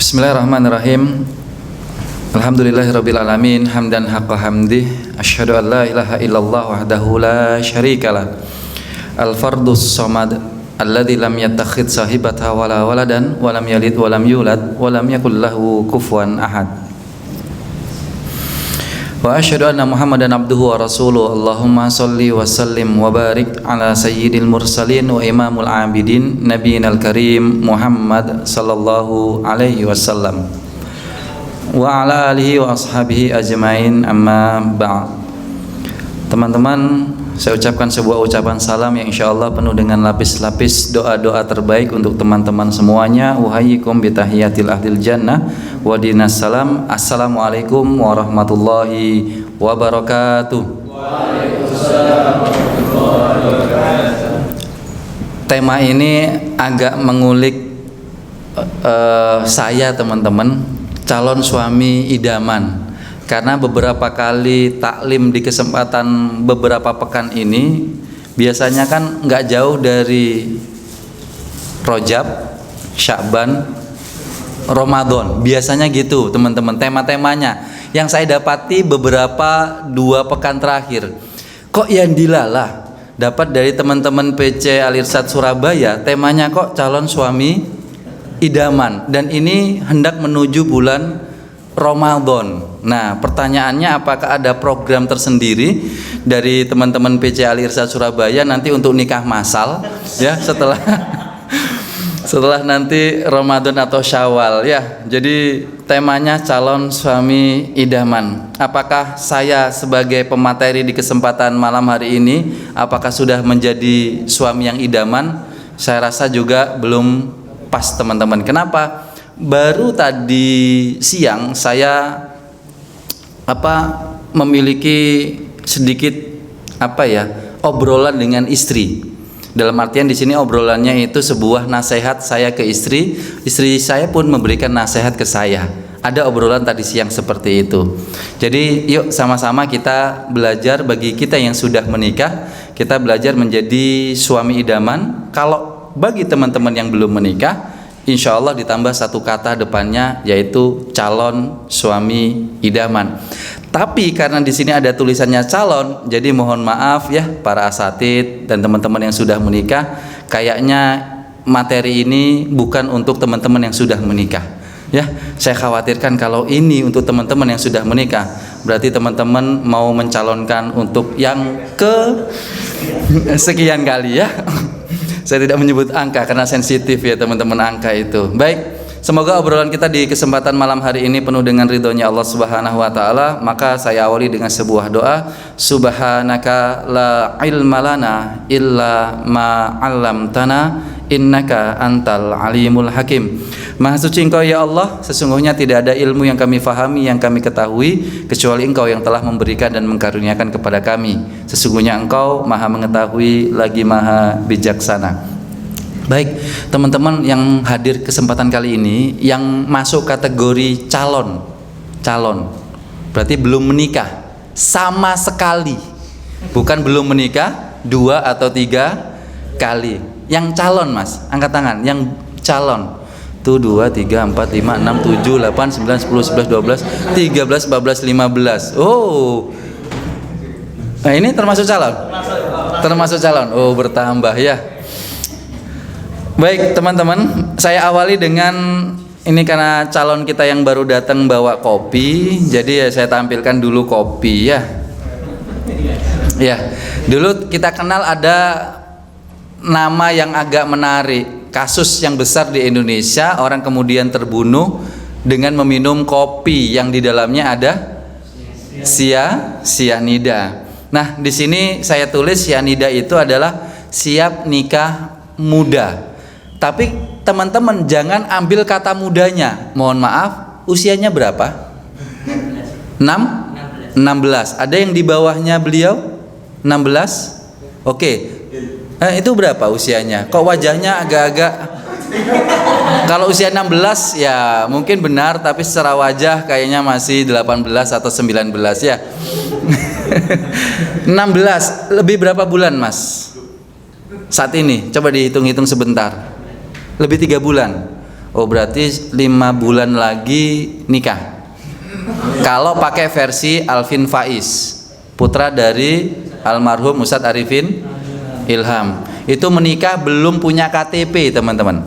Bismillahirrahmanirrahim. Alhamdulillahirabbil alamin hamdan haqqa hamdih. Asyhadu an la ilaha illallah wahdahu la syarikalah. Al-fardus samad alladzi lam yattakhidz sahibatan wala waladan wa lam yalid wa lam yulad wa lam yakul lahu kufuwan ahad. Wa asyhadu anna Muhammadan abduhu wa rasuluh. Allahumma shalli wa sallim wa barik ala sayyidil mursalin wa imamul abidin nabiyinal karim Muhammad sallallahu alaihi wasallam wa ala alihi wa ashabihi ajmain, amma ba'd. Teman-teman, saya ucapkan sebuah ucapan salam yang insyaallah penuh dengan lapis-lapis doa-doa terbaik untuk teman-teman semuanya. Uhayyikum bitahiyatil ahlil jannah wa dinas salam. Assalamualaikum warahmatullahi wabarakatuh. Waalaikumsalam warahmatullahi wabarakatuh. Tema ini agak mengulik saya, teman-teman, calon suami idaman. Karena beberapa kali taklim di kesempatan beberapa pekan ini biasanya kan nggak jauh dari Rajab, Sya'ban, Ramadan. Biasanya gitu, teman-teman, tema-temanya. Yang saya dapati beberapa 2 pekan terakhir, kok yang dilalah dapat dari teman-teman PC Al-Irsyad Surabaya, temanya kok calon suami idaman, dan ini hendak menuju bulan Ramadan. Nah, pertanyaannya, apakah ada program tersendiri dari teman-teman PC Al-Irsyad Surabaya nanti untuk nikah massal ya setelah nanti Ramadan atau Syawal ya. Jadi temanya calon suami idaman. Apakah saya sebagai pemateri di kesempatan malam hari ini apakah sudah menjadi suami yang idaman? Saya rasa juga belum pas, teman-teman. Kenapa? Baru tadi siang saya memiliki sedikit obrolan dengan istri. Dalam artian di sini obrolannya itu sebuah nasihat saya ke istri saya pun memberikan nasihat ke saya. Ada obrolan tadi siang seperti itu. Jadi yuk sama-sama kita belajar. Bagi kita yang sudah menikah, kita belajar menjadi suami idaman. Kalau bagi teman-teman yang belum menikah, insya Allah ditambah 1 kata depannya, yaitu calon suami idaman. Tapi karena di sini ada tulisannya calon, jadi mohon maaf ya para asatid dan teman-teman yang sudah menikah, kayaknya materi ini bukan untuk teman-teman yang sudah menikah. Ya, saya khawatirkan kalau ini untuk teman-teman yang sudah menikah, berarti teman-teman mau mencalonkan untuk yang ke sekian kali ya. Saya tidak menyebut angka karena sensitif ya teman-teman, angka itu. Baik, semoga obrolan kita di kesempatan malam hari ini penuh dengan ridhonya Allah Subhanahu wa taala. Maka saya awali dengan sebuah doa. Subhanaka la ilma lana illa ma 'allamtana innaka antal alimul hakim. Maha suci Engkau ya Allah, sesungguhnya tidak ada ilmu yang kami fahami, yang kami ketahui, kecuali Engkau yang telah memberikan dan mengkaruniakan kepada kami. Sesungguhnya Engkau Maha mengetahui lagi Maha bijaksana. Baik, teman-teman yang hadir kesempatan kali ini, yang masuk kategori calon, berarti belum menikah sama sekali. Bukan belum menikah 2 atau 3 kali. Yang calon, Mas, angkat tangan. Yang calon. Tuh 2, 3, 4, 5, 6, 7, 8, 9, 10, 11, 12, 13, 14, 15. Oh. Nah, ini termasuk calon? Termasuk calon. Oh, bertambah ya. Baik, teman-teman, saya awali dengan ini karena calon kita yang baru datang bawa kopi, jadi ya saya tampilkan dulu kopi ya. Ya, dulu kita kenal ada nama yang agak menarik. Kasus yang besar di Indonesia, orang kemudian terbunuh dengan meminum kopi yang di dalamnya ada sianida. Nah, di sini saya tulis sianida itu adalah siap nikah muda. Tapi teman-teman jangan ambil kata mudanya. Mohon maaf, usianya berapa? 16. Ada yang di bawahnya beliau? 16? Oke. Itu berapa usianya? Kok wajahnya agak-agak, kalau usia 16 ya mungkin benar, tapi secara wajah kayaknya masih 18 atau 19 ya. 16, lebih berapa bulan, Mas? Saat ini, coba dihitung-hitung sebentar. Lebih 3 bulan. Oh berarti 5 bulan lagi nikah. Kalau pakai versi Alvin Faiz, putra dari almarhum Ustadz Arifin Ilham, itu menikah belum punya KTP teman-teman,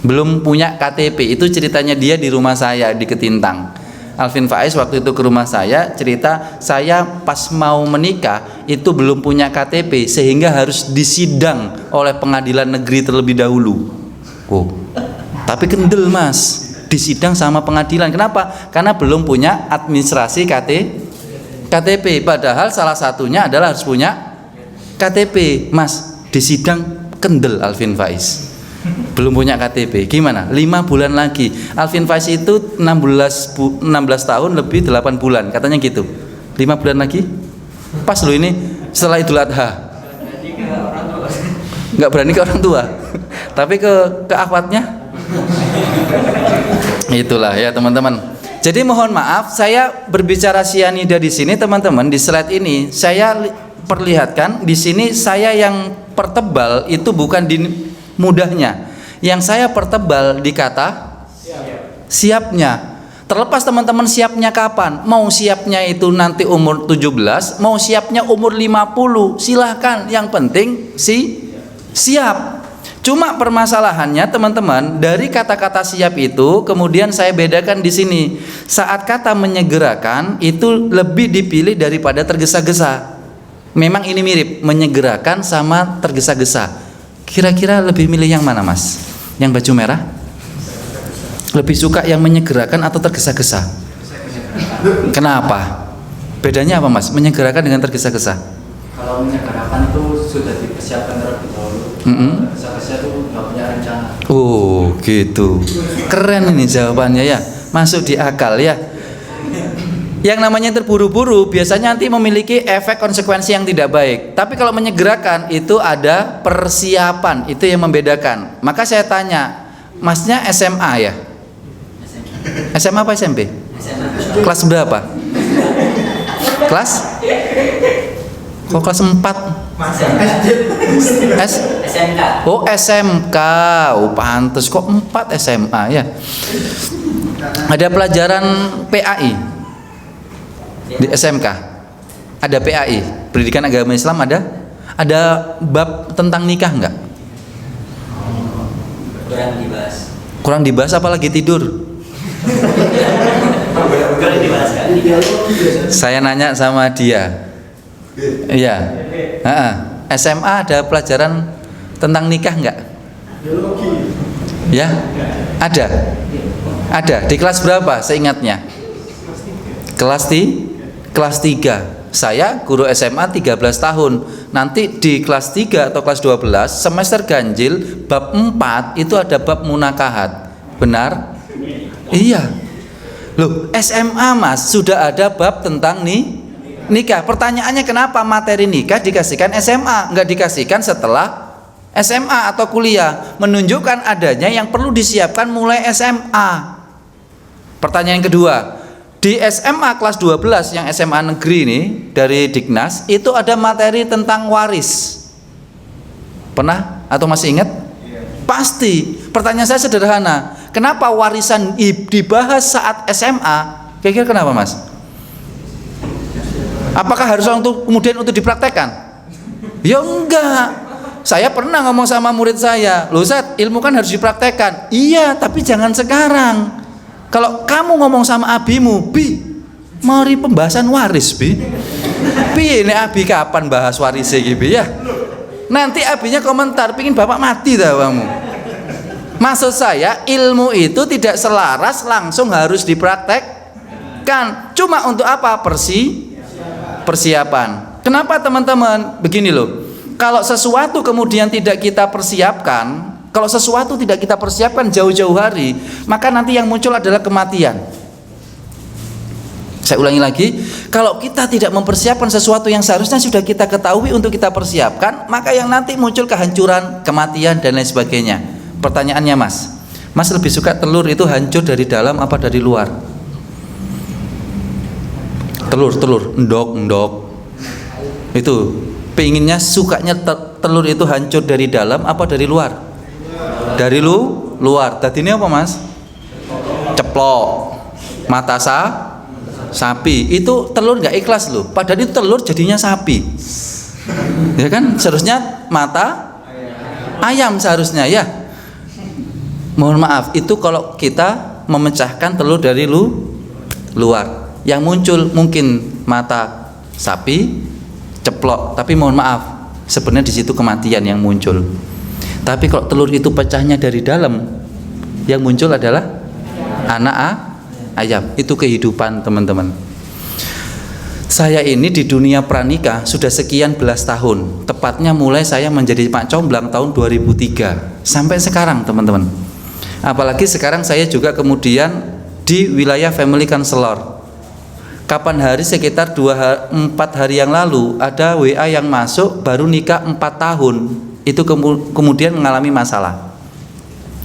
belum punya KTP. Itu ceritanya dia di rumah saya di Ketintang. Alvin Faiz waktu itu ke rumah saya cerita, saya pas mau menikah itu belum punya KTP sehingga harus disidang oleh pengadilan negeri terlebih dahulu. Oh, tapi kendel mas, disidang sama pengadilan. Kenapa? Karena belum punya administrasi KTP. Padahal salah satunya adalah harus punya KTP. Mas, disidang kendel Alvin Faiz, belum punya KTP. Gimana? 5 bulan lagi. Alvin Faiz itu 16 tahun lebih 8 bulan katanya gitu. 5 bulan lagi pas lo ini setelah Idul Adha. Nggak berani ke orang tua tapi ke akhwatnya. Itulah ya teman-teman. Jadi mohon maaf saya berbicara sianida di sini teman-teman. Di slide ini saya perlihatkan di sini saya yang pertebal itu bukan di mudahnya. Yang saya pertebal di kata siapnya. Terlepas teman-teman siapnya kapan, mau siapnya itu nanti umur 17, mau siapnya umur 50, silahkan, yang penting siap. Cuma permasalahannya teman-teman, dari kata-kata siap itu kemudian saya bedakan di sini. Saat kata menyegerakan itu lebih dipilih daripada tergesa-gesa. Memang ini mirip, menyegerakan sama tergesa-gesa. Kira-kira lebih milih yang mana mas? Yang baju merah? Lebih suka yang menyegerakan atau tergesa-gesa? Kenapa? Bedanya apa mas? Menyegerakan dengan tergesa-gesa? Kalau menyegerakan itu sudah dipersiapkan terlebih dahulu. Tergesa-gesa itu nggak punya rencana. Oh gitu. Keren ini jawabannya ya. Masuk di akal ya. Yang namanya terburu-buru biasanya nanti memiliki efek konsekuensi yang tidak baik. Tapi kalau menyegerakan itu ada persiapan, itu yang membedakan. Maka saya tanya, masnya SMA ya? SMA apa SMP? SMA. Kelas berapa? Kelas? Kok kelas 4? SMK. Oh SMK. Oh pantes kok 4 SMA ya. Ada pelajaran PAI di SMK. Ada PAI, Pendidikan Agama Islam ada? Ada bab tentang nikah enggak? Kurang dibahas. Kurang dibahas apalagi tidur. Saya nanya sama dia. Iya. SMA ada pelajaran tentang nikah enggak? Ya? Ada. Ada. Di kelas berapa seingatnya? Kelas 3. Saya guru SMA 13 tahun. Nanti di kelas 3 atau kelas 12 semester ganjil bab 4 itu ada bab munakahat. Benar? Iya. Loh, SMA mas sudah ada bab tentang nikah. Pertanyaannya kenapa materi nikah dikasihkan SMA, nggak dikasihkan setelah SMA atau kuliah? Menunjukkan adanya yang perlu disiapkan mulai SMA. Pertanyaan yang kedua, di SMA kelas 12 yang SMA negeri ini dari Dignas itu ada materi tentang waris. Pernah atau masih ingat? Pasti. Pertanyaan saya sederhana, kenapa warisan dibahas saat SMA? Kira-kira kenapa mas? Apakah harus kemudian untuk dipraktekkan? Ya enggak. Saya pernah ngomong sama murid saya, loh Ustaz, ilmu kan harus dipraktekkan. Iya, tapi jangan sekarang. Kalau kamu ngomong sama abimu, Bi, mari pembahasan waris, Bi. Bi, ini abi kapan bahas waris iki, Bi ya? Nanti abinya komentar, pingin bapak mati dah kamu. Maksud saya, ilmu itu tidak selaras langsung harus dipraktekkan. Cuma untuk apa? Persiapan. Kenapa teman-teman? Begini loh. Kalau sesuatu kemudian tidak kita persiapkan, kalau sesuatu tidak kita persiapkan jauh-jauh hari, maka nanti yang muncul adalah kematian. Saya ulangi lagi, kalau kita tidak mempersiapkan sesuatu yang seharusnya sudah kita ketahui untuk kita persiapkan, maka yang nanti muncul kehancuran, kematian dan lain sebagainya. Pertanyaannya mas lebih suka telur itu hancur dari dalam apa dari luar? Telur, endok. Itu pinginnya sukanya telur itu hancur dari dalam apa dari luar? Dari luar. Dadine apa Mas? Ceplok. Mata sapi. Itu telur nggak ikhlas loh. Padahal itu telur jadinya sapi. Ya kan? Seharusnya mata ayam seharusnya ya. Mohon maaf, itu kalau kita memecahkan telur dari luar, yang muncul mungkin mata sapi, ceplok. Tapi mohon maaf, sebenarnya di situ kematian yang muncul. Tapi kalau telur itu pecahnya dari dalam, yang muncul adalah anak ayam. Itu kehidupan teman-teman. Saya ini di dunia pranikah sudah sekian belas tahun. Tepatnya mulai saya menjadi Pak Comblang tahun 2003 sampai sekarang teman-teman. Apalagi sekarang saya juga kemudian di wilayah family counselor. Kapan hari sekitar 4 hari yang lalu ada WA yang masuk baru nikah 4 tahun. Itu kemudian mengalami masalah.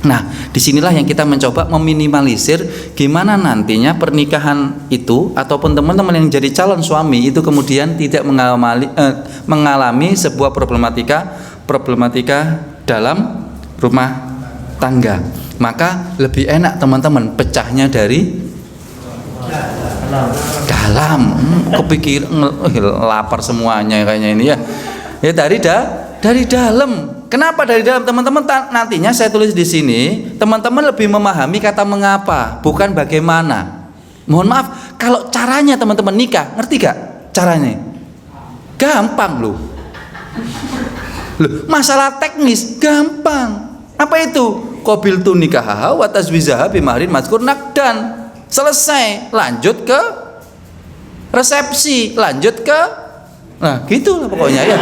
Nah, disinilah yang kita mencoba meminimalisir gimana nantinya pernikahan itu ataupun teman-teman yang jadi calon suami itu kemudian tidak mengalami sebuah problematika dalam rumah tangga. Maka lebih enak teman-teman pecahnya dari dalam. Kepikir lapar semuanya kayaknya ini ya. Ya dari dalam. Kenapa dari dalam teman-teman? Nantinya saya tulis di sini, teman-teman lebih memahami kata mengapa, bukan bagaimana. Mohon maaf, kalau caranya teman-teman nikah, ngerti gak caranya? Gampang loh. Masalah teknis gampang. Apa itu? Qabiltu nikahaha wa tazwijaha bimahrin mazkur nakdan. Selesai, lanjut ke resepsi, lanjut ke gitulah pokoknya ya.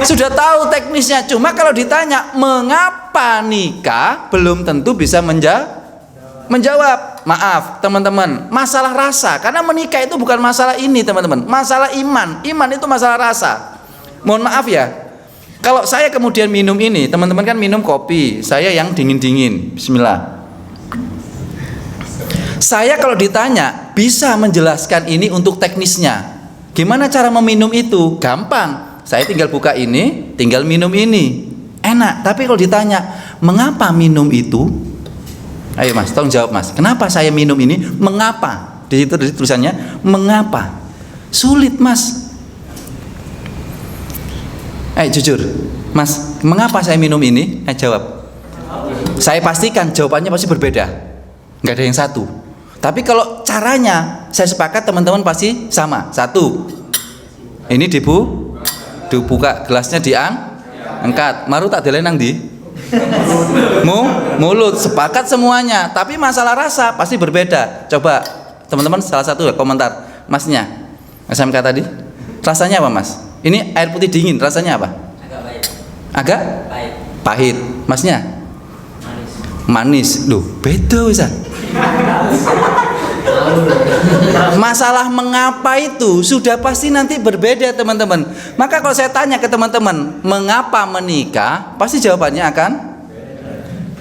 Sudah tahu teknisnya, cuma kalau ditanya mengapa nikah belum tentu bisa menjawab. Maaf teman-teman, masalah rasa. Karena menikah itu bukan masalah ini teman-teman, masalah iman. Iman itu masalah rasa. Mohon maaf ya, kalau saya kemudian minum ini, teman-teman kan minum kopi, saya yang dingin-dingin. Bismillah. Saya kalau ditanya bisa menjelaskan ini untuk teknisnya. Gimana cara meminum itu? Gampang. Saya tinggal buka ini, tinggal minum ini. Enak. Tapi kalau ditanya mengapa minum itu? Ayo Mas, tolong jawab Mas. Kenapa saya minum ini? Mengapa? Di situ tulisannya mengapa. Sulit Mas. Jujur Mas, mengapa saya minum ini? Jawab. Saya pastikan jawabannya pasti berbeda. Nggak ada yang satu. Tapi kalau caranya saya sepakat teman-teman pasti sama. Satu, ini dibuka, gelasnya diangkat. Maru tak delenang di mulut. Sepakat semuanya. Tapi masalah rasa pasti berbeda. Coba teman-teman salah satu komentar Masnya SMK tadi. Rasanya apa Mas? Ini air putih dingin. Rasanya apa? Agak pahit. Masnya? Manis. Loh, beda wisan. Masalah mengapa itu sudah pasti nanti berbeda teman-teman. Maka kalau saya tanya ke teman-teman mengapa menikah, pasti jawabannya akan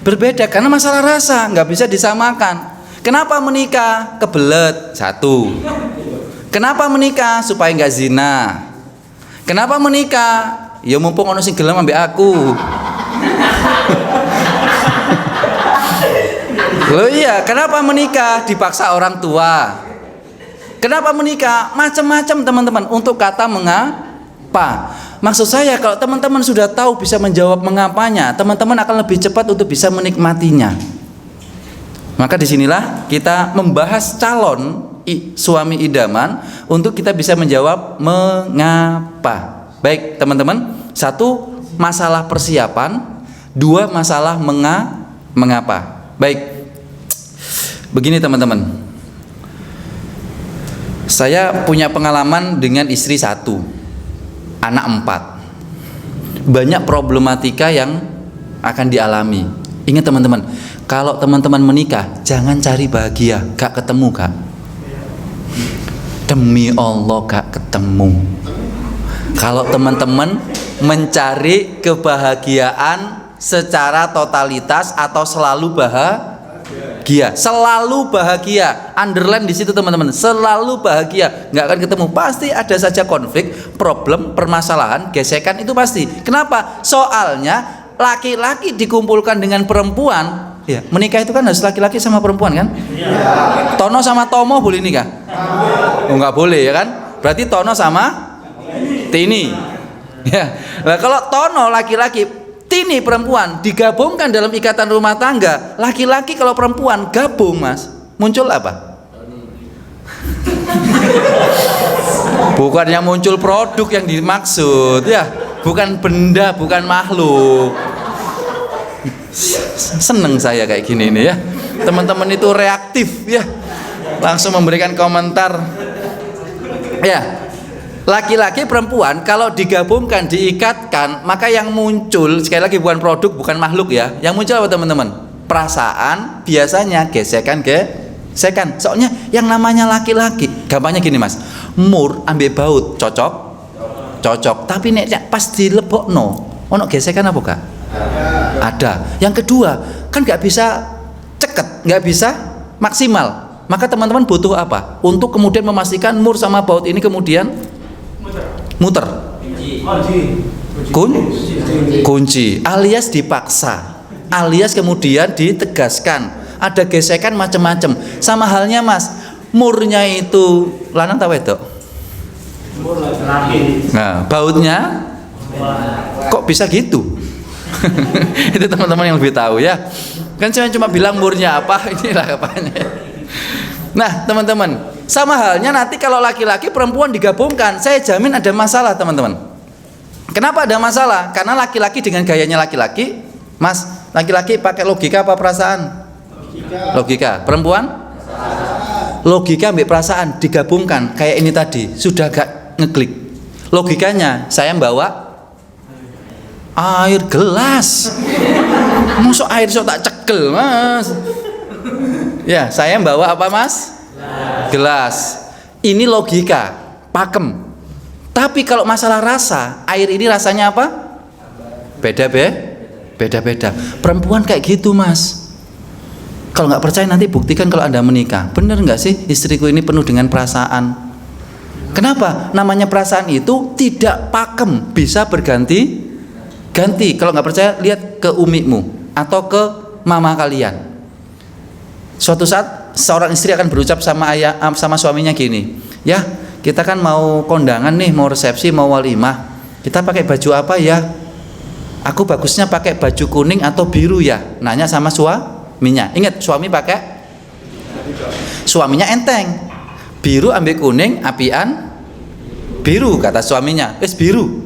berbeda karena masalah rasa nggak bisa disamakan. Kenapa menikah? Kebelet. Satu. Kenapa menikah? Supaya nggak zina. Kenapa menikah? Ya mumpung ono sing gelem ambek aku. Loh iya, kenapa menikah? Dipaksa orang tua. Kenapa menikah? Macam-macam teman-teman untuk kata mengapa. Maksud saya kalau teman-teman sudah tahu bisa menjawab mengapanya, teman-teman akan lebih cepat untuk bisa menikmatinya. Maka disinilah kita membahas calon suami idaman untuk kita bisa menjawab mengapa. Baik teman-teman, satu masalah persiapan, dua masalah mengapa. Baik. Begini teman-teman, saya punya pengalaman dengan istri satu, anak 4. Banyak problematika yang akan dialami. Ingat teman-teman, kalau teman-teman menikah jangan cari bahagia, gak ketemu Kak. Demi Allah gak ketemu. Kalau teman-teman mencari kebahagiaan secara totalitas atau selalu selalu bahagia, underline di situ teman-teman, selalu bahagia, nggak akan ketemu. Pasti ada saja konflik, problem, permasalahan, gesekan itu pasti. Kenapa? Soalnya laki-laki dikumpulkan dengan perempuan, ya, menikah itu kan harus laki-laki sama perempuan kan? Iya. Tono sama Tomo boleh nikah? Oh, nggak boleh ya kan? Berarti Tono sama Tini. Ya. Nah, kalau Tono laki-laki, Tini perempuan digabungkan dalam ikatan rumah tangga, laki-laki kalau perempuan gabung, Mas, muncul apa? Bukannya muncul produk yang dimaksud ya, bukan benda, bukan makhluk. Seneng saya kayak gini nih ya, teman-teman itu reaktif ya, langsung memberikan komentar ya. Laki-laki perempuan kalau digabungkan, diikatkan, maka yang muncul sekali lagi bukan produk, bukan makhluk ya. Yang muncul apa teman-teman? Perasaan, biasanya gesekan. Soalnya yang namanya laki-laki, gampangnya gini Mas, mur ambek baut cocok, tapi nek pas dilebokno ono gesekan apa gak? Ada. Yang kedua, kan nggak bisa ceket, nggak bisa maksimal. Maka teman-teman butuh apa? Untuk kemudian memastikan mur sama baut ini kemudian muter. Kunci alias dipaksa, alias kemudian ditegaskan. Ada gesekan macam-macam. Sama halnya Mas, murnya itu lanang ta wedok? Nah, bautnya kok bisa gitu? Itu teman-teman yang lebih tahu ya. Kan saya cuma bilang murnya apa, inilah apanya. Nah, teman-teman, sama halnya nanti kalau laki-laki perempuan digabungkan, saya jamin ada masalah, teman-teman. Kenapa ada masalah? Karena laki-laki dengan gayanya laki-laki, Mas, laki-laki pakai logika apa perasaan? Logika. Perempuan? Logika ambil perasaan digabungkan kayak ini tadi, sudah gak ngeklik. Logikanya, saya bawa air gelas. Masuk air so tak cekel, Mas. Ya, saya bawa apa, Mas? Gelas. Ini logika, pakem. Tapi kalau masalah rasa, air ini rasanya apa? Beda-beda. Perempuan kayak gitu, Mas. Kalau nggak percaya nanti buktikan kalau Anda menikah. Bener nggak sih istriku ini penuh dengan perasaan? Kenapa? Namanya perasaan itu tidak pakem, bisa berganti-ganti. Kalau nggak percaya lihat ke umimu atau ke mama kalian. Suatu saat seorang istri akan berucap sama suaminya gini, ya kita kan mau kondangan nih, mau resepsi, mau walimah. Kita pakai baju apa ya? Aku bagusnya pakai baju kuning atau biru ya? Nanya sama suaminya. Ingat, suaminya enteng. Biru ambil kuning, apian biru, kata suaminya. Biru.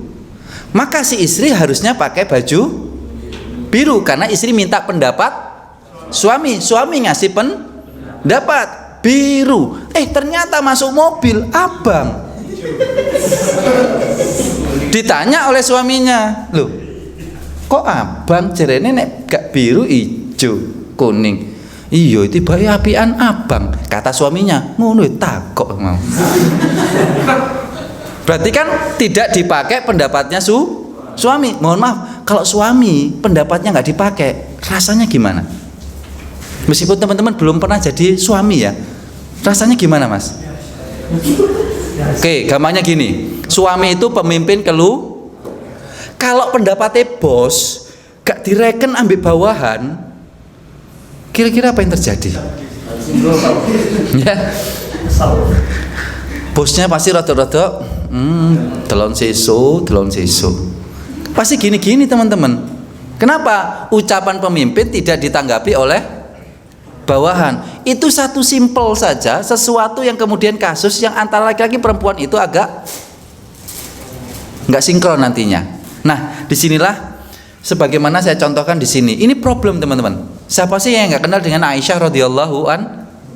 Maka si istri harusnya pakai baju biru karena istri minta pendapat suami ngasih pendapat biru. Ternyata masuk mobil abang. Ditanya oleh suaminya, loh kok abang? Jarene nek gak biru ijo kuning. Iya itu bae apian abang, kata suaminya. Ngono takok mau. Berarti kan tidak dipakai pendapatnya suami. Mohon maaf, kalau suami pendapatnya nggak dipakai, rasanya gimana? Meskipun teman-teman belum pernah jadi suami ya, rasanya gimana, Mas? Oke, gampangnya gini, suami itu pemimpin kalau pendapatnya bos gak direken ambil bawahan, kira-kira apa yang terjadi? Ya, bosnya pasti rada-rada delon seso. Pasti gini-gini teman-teman. Kenapa? Ucapan pemimpin tidak ditanggapi oleh bawahan. Itu satu simpel saja, sesuatu yang kemudian kasus yang antara laki-laki perempuan itu agak nggak sinkron nantinya. Nah, disinilah sebagaimana saya contohkan di sini. Ini problem teman-teman. Siapa sih yang nggak kenal dengan Aisyah radhiyallahu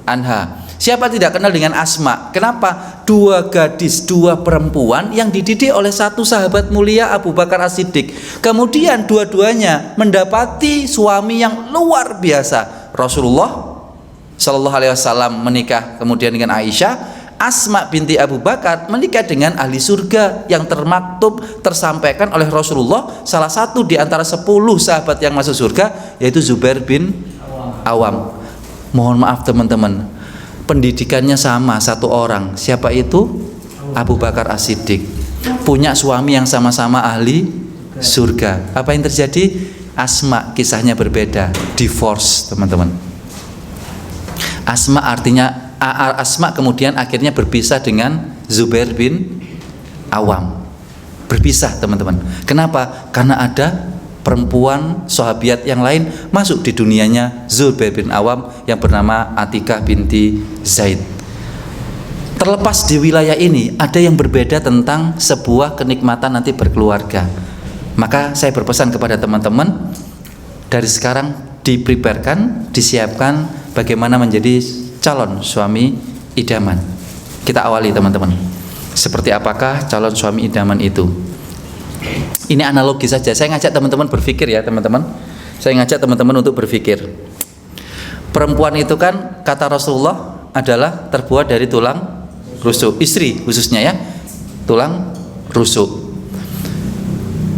anha? Siapa tidak kenal dengan Asma? Kenapa? Dua gadis, dua perempuan yang dididik oleh satu sahabat mulia Abu Bakar As-Siddiq. Kemudian dua-duanya mendapati suami yang luar biasa. Rasulullah Shallallahu Alaihi Wasallam menikah kemudian dengan Aisyah. Asma binti Abu Bakar menikah dengan ahli surga yang termaktub tersampaikan oleh Rasulullah. Salah satu di antara 10 sahabat yang masuk surga yaitu Zubair bin Awam. Mohon maaf teman-teman, pendidikannya sama satu orang. Siapa itu? Abu Bakar As-Siddiq. Punya suami yang sama-sama ahli surga. Apa yang terjadi? Asma kisahnya berbeda, divorce teman-teman. Asma artinya Asma kemudian akhirnya berpisah dengan Zubair bin Awam. Berpisah teman-teman. Kenapa? Karena ada perempuan sahabiat yang lain masuk di dunianya Zubair bin Awam yang bernama Atikah binti Zaid. Terlepas di wilayah ini ada yang berbeda tentang sebuah kenikmatan nanti berkeluarga. Maka saya berpesan kepada teman-teman dari sekarang dipreparekan, disiapkan bagaimana menjadi calon suami idaman. Kita awali teman-teman. Seperti apakah calon suami idaman itu? Ini analogi saja. Saya ngajak teman-teman berpikir ya teman-teman. Saya ngajak teman-teman untuk berpikir. Perempuan itu kan kata Rasulullah adalah terbuat dari tulang rusuk. Istri khususnya ya, tulang rusuk.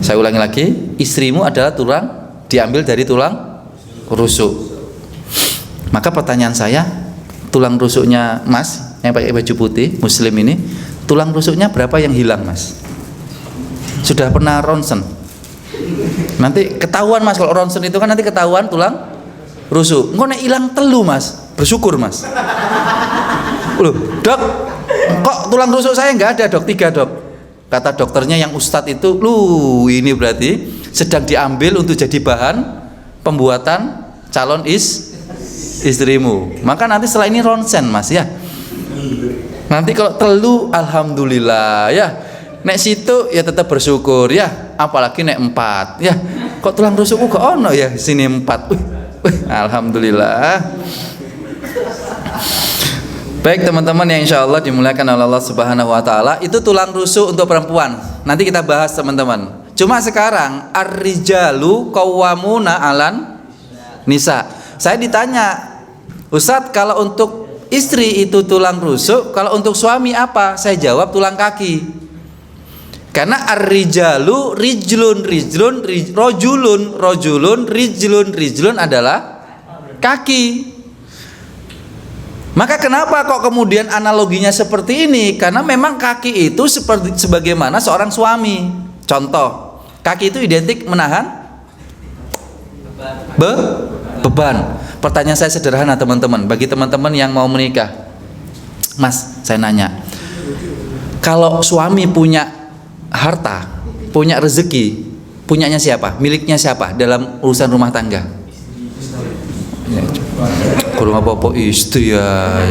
Saya ulangi lagi, istrimu adalah tulang, diambil dari tulang rusuk. Maka pertanyaan saya, tulang rusuknya Mas yang pakai baju putih Muslim ini, tulang rusuknya berapa yang hilang Mas? Sudah pernah ronsen? Nanti ketahuan Mas, kalau ronsen itu kan nanti ketahuan tulang rusuk. Engko nek hilang telu Mas, bersyukur Mas. Loh, Dok, kok tulang rusuk saya enggak ada Dok? 3 Dok. Kata dokternya yang ustadz itu, ini berarti sedang diambil untuk jadi bahan pembuatan calon istrimu. Maka nanti setelah ini ronsen Mas ya. Nanti kalau telu alhamdulillah ya. Nek situ ya tetap bersyukur ya. Apalagi nek 4 ya. Kok tulang rusukku kok ono ya sini 4. Alhamdulillah. Baik teman-teman yang insya Allah dimuliakan oleh Allah Subhanahu Wa Taala, itu tulang rusuk untuk perempuan. Nanti kita bahas teman-teman. Cuma sekarang ar-rijalu qawwamuna 'alan nisa. Saya ditanya, Ustadz kalau untuk istri itu tulang rusuk, kalau untuk suami apa? Saya jawab tulang kaki. Karena ar-rijalu rijlun adalah kaki. Maka kenapa kok kemudian analoginya seperti ini? Karena memang kaki itu seperti sebagaimana seorang suami. Contoh, kaki itu identik menahan beban. Pertanyaan saya sederhana teman-teman, bagi teman-teman yang mau menikah. Mas, saya nanya, kalau suami punya harta, punya rezeki, punyanya siapa? Miliknya siapa dalam urusan rumah tangga? Kurang apa-apa istri ya.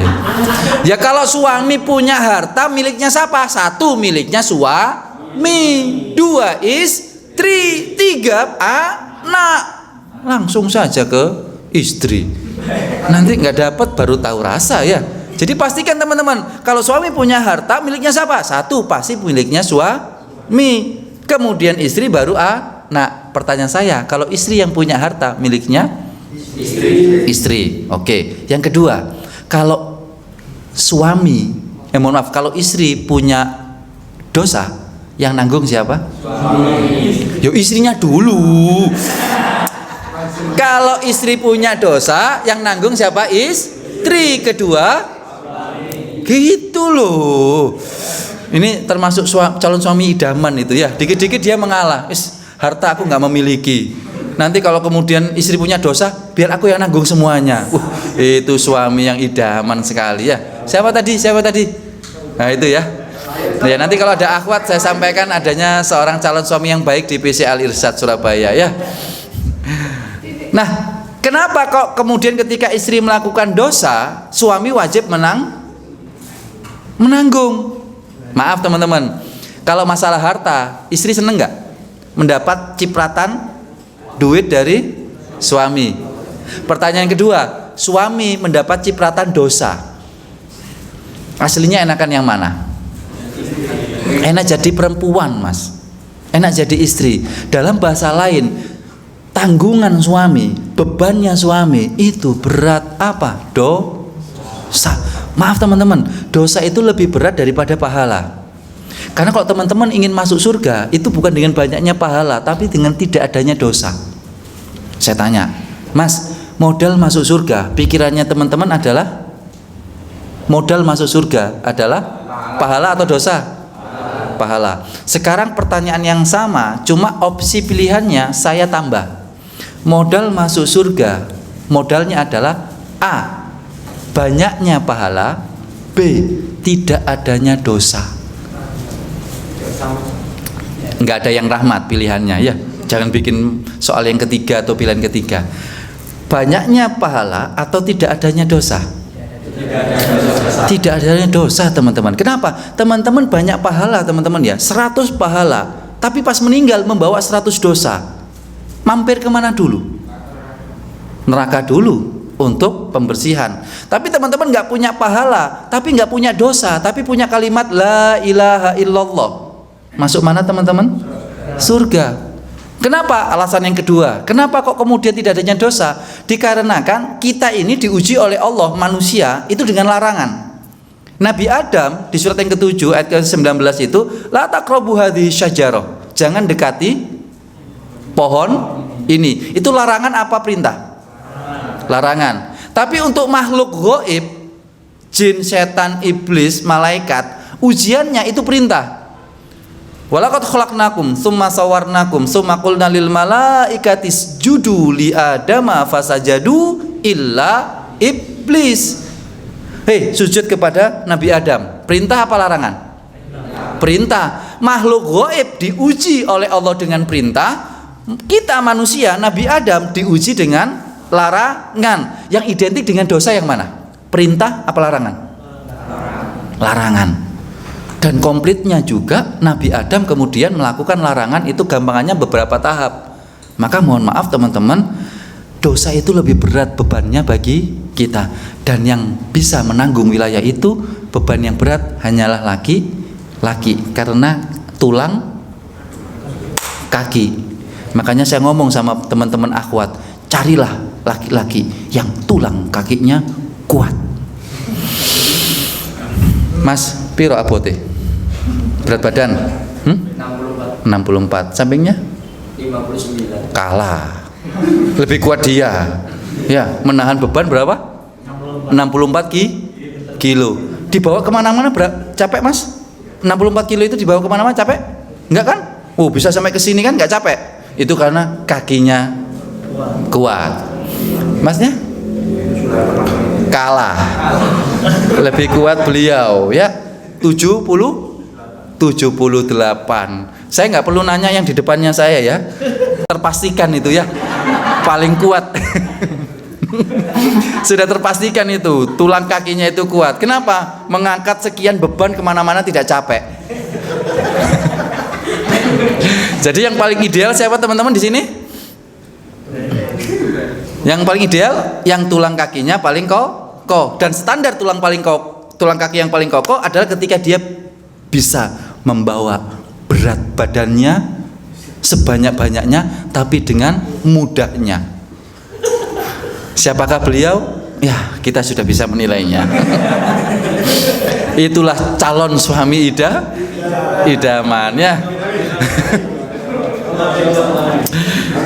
Ya kalau suami punya harta, miliknya siapa? 1, miliknya suami. 2, istri. 3, anak. Langsung saja ke istri. Nanti nggak dapat baru tahu rasa ya. Jadi pastikan teman-teman, kalau suami punya harta, miliknya siapa? 1, pasti miliknya suami. Kemudian istri, baru anak. Pertanyaan saya, kalau istri yang punya harta, miliknya istri. Oke. Yang kedua, kalau suami, mohon maaf, kalau istri punya dosa, yang nanggung siapa? Suami. Yo istrinya dulu. Kalau istri punya dosa, yang nanggung siapa? Istri. Kedua, gitu loh. Ini termasuk calon suami idaman itu ya. Dikit-dikit dia mengalah. Harta aku nggak memiliki. Nanti kalau kemudian istri punya dosa, biar aku yang nanggung semuanya. Itu suami yang idaman sekali ya. Siapa tadi? Nah itu ya. Ya nanti kalau ada akhwat saya sampaikan adanya seorang calon suami yang baik di PC Al Irsyad Surabaya ya. Nah, kenapa kok kemudian ketika istri melakukan dosa, suami wajib menanggung? Maaf teman-teman, kalau masalah harta, istri seneng nggak mendapat cipratan duit dari suami? Pertanyaan kedua, suami mendapat cipratan dosa, aslinya enakan yang mana? Enak jadi perempuan Mas, enak jadi istri. Dalam bahasa lain, tanggungan suami, bebannya suami itu berat apa? Dosa. Maaf teman-teman, dosa itu lebih berat daripada pahala. Karena kalau teman-teman ingin masuk surga, itu bukan dengan banyaknya pahala, tapi dengan tidak adanya dosa. Saya tanya, Mas, modal masuk surga, pikirannya teman-teman adalah modal masuk surga adalah pahala atau dosa? Pahala. Sekarang pertanyaan yang sama, cuma opsi pilihannya saya tambah. modal masuk surga modalnya adalah A, banyaknya pahala, B, tidak adanya dosa. Nggak ada yang rahmat pilihannya ya. Jangan bikin soal yang ketiga atau pilihan ketiga. Banyaknya pahala atau tidak adanya dosa? Tidak adanya dosa, teman-teman. Kenapa? Teman-teman banyak pahala, teman-teman ya. 100 pahala, tapi pas meninggal membawa 100 dosa. Mampir kemana dulu? Neraka dulu untuk pembersihan. Tapi teman-teman nggak punya pahala, tapi nggak punya dosa, tapi punya kalimat la ilaha illallah. Masuk mana teman-teman? Surga. Kenapa? Alasan yang kedua. Kenapa kok kemudian tidak adanya dosa? Dikarenakan kita ini diuji oleh Allah, manusia itu dengan larangan. Nabi Adam di surat yang ke-7 ayat ke-19 itu, la taqrabu hadhihi syajarah. Jangan dekati pohon ini. Itu larangan apa perintah? Larangan. Tapi untuk makhluk gaib, jin, setan, iblis, malaikat, ujiannya itu perintah. Walaqad khalaqnakum tsumma sawarnakum tsumma qulna lil malaikati isjudu li adama fasajadu illa iblis. Hei, sujud kepada Nabi Adam. Perintah apa larangan? Perintah. Makhluk gaib diuji oleh Allah dengan perintah. Kita manusia, Nabi Adam diuji dengan larangan. Yang identik dengan dosa yang mana? Perintah apa larangan? Larangan. Dan komplitnya juga Nabi Adam kemudian melakukan larangan itu gampangannya beberapa tahap. Maka mohon maaf teman-teman, dosa itu lebih berat bebannya bagi kita. Dan yang bisa menanggung wilayah itu, beban yang berat hanyalah laki-laki, karena tulang kaki. Makanya saya ngomong sama teman-teman akhwat, carilah laki-laki yang tulang kakinya kuat. Mas, piro abote? Berat badan? 64. Sampingnya? 59. Kalah. Lebih kuat dia. Ya, menahan beban berapa? 64 kilo. Dibawa kemana-mana capek mas? 64 kilo itu dibawa kemana-mana capek? Enggak kan? Oh, bisa sampai ke sini kan nggak capek? Itu karena kakinya kuat. Masnya? Kalah. Lebih kuat beliau ya. 78. Saya nggak perlu nanya yang di depannya saya ya. Terpastikan itu ya. Paling kuat. Sudah terpastikan itu. Tulang kakinya itu kuat. Kenapa? Mengangkat sekian beban kemana-mana tidak capek. Jadi yang paling ideal siapa teman-teman di sini? Yang paling ideal yang tulang kakinya paling kokoh. Dan standar tulang kaki yang paling kokoh adalah ketika dia bisa membawa berat badannya sebanyak-banyaknya tapi dengan mudahnya. Siapakah beliau? Ya, kita sudah bisa menilainya. Itulah calon suami idaman ya.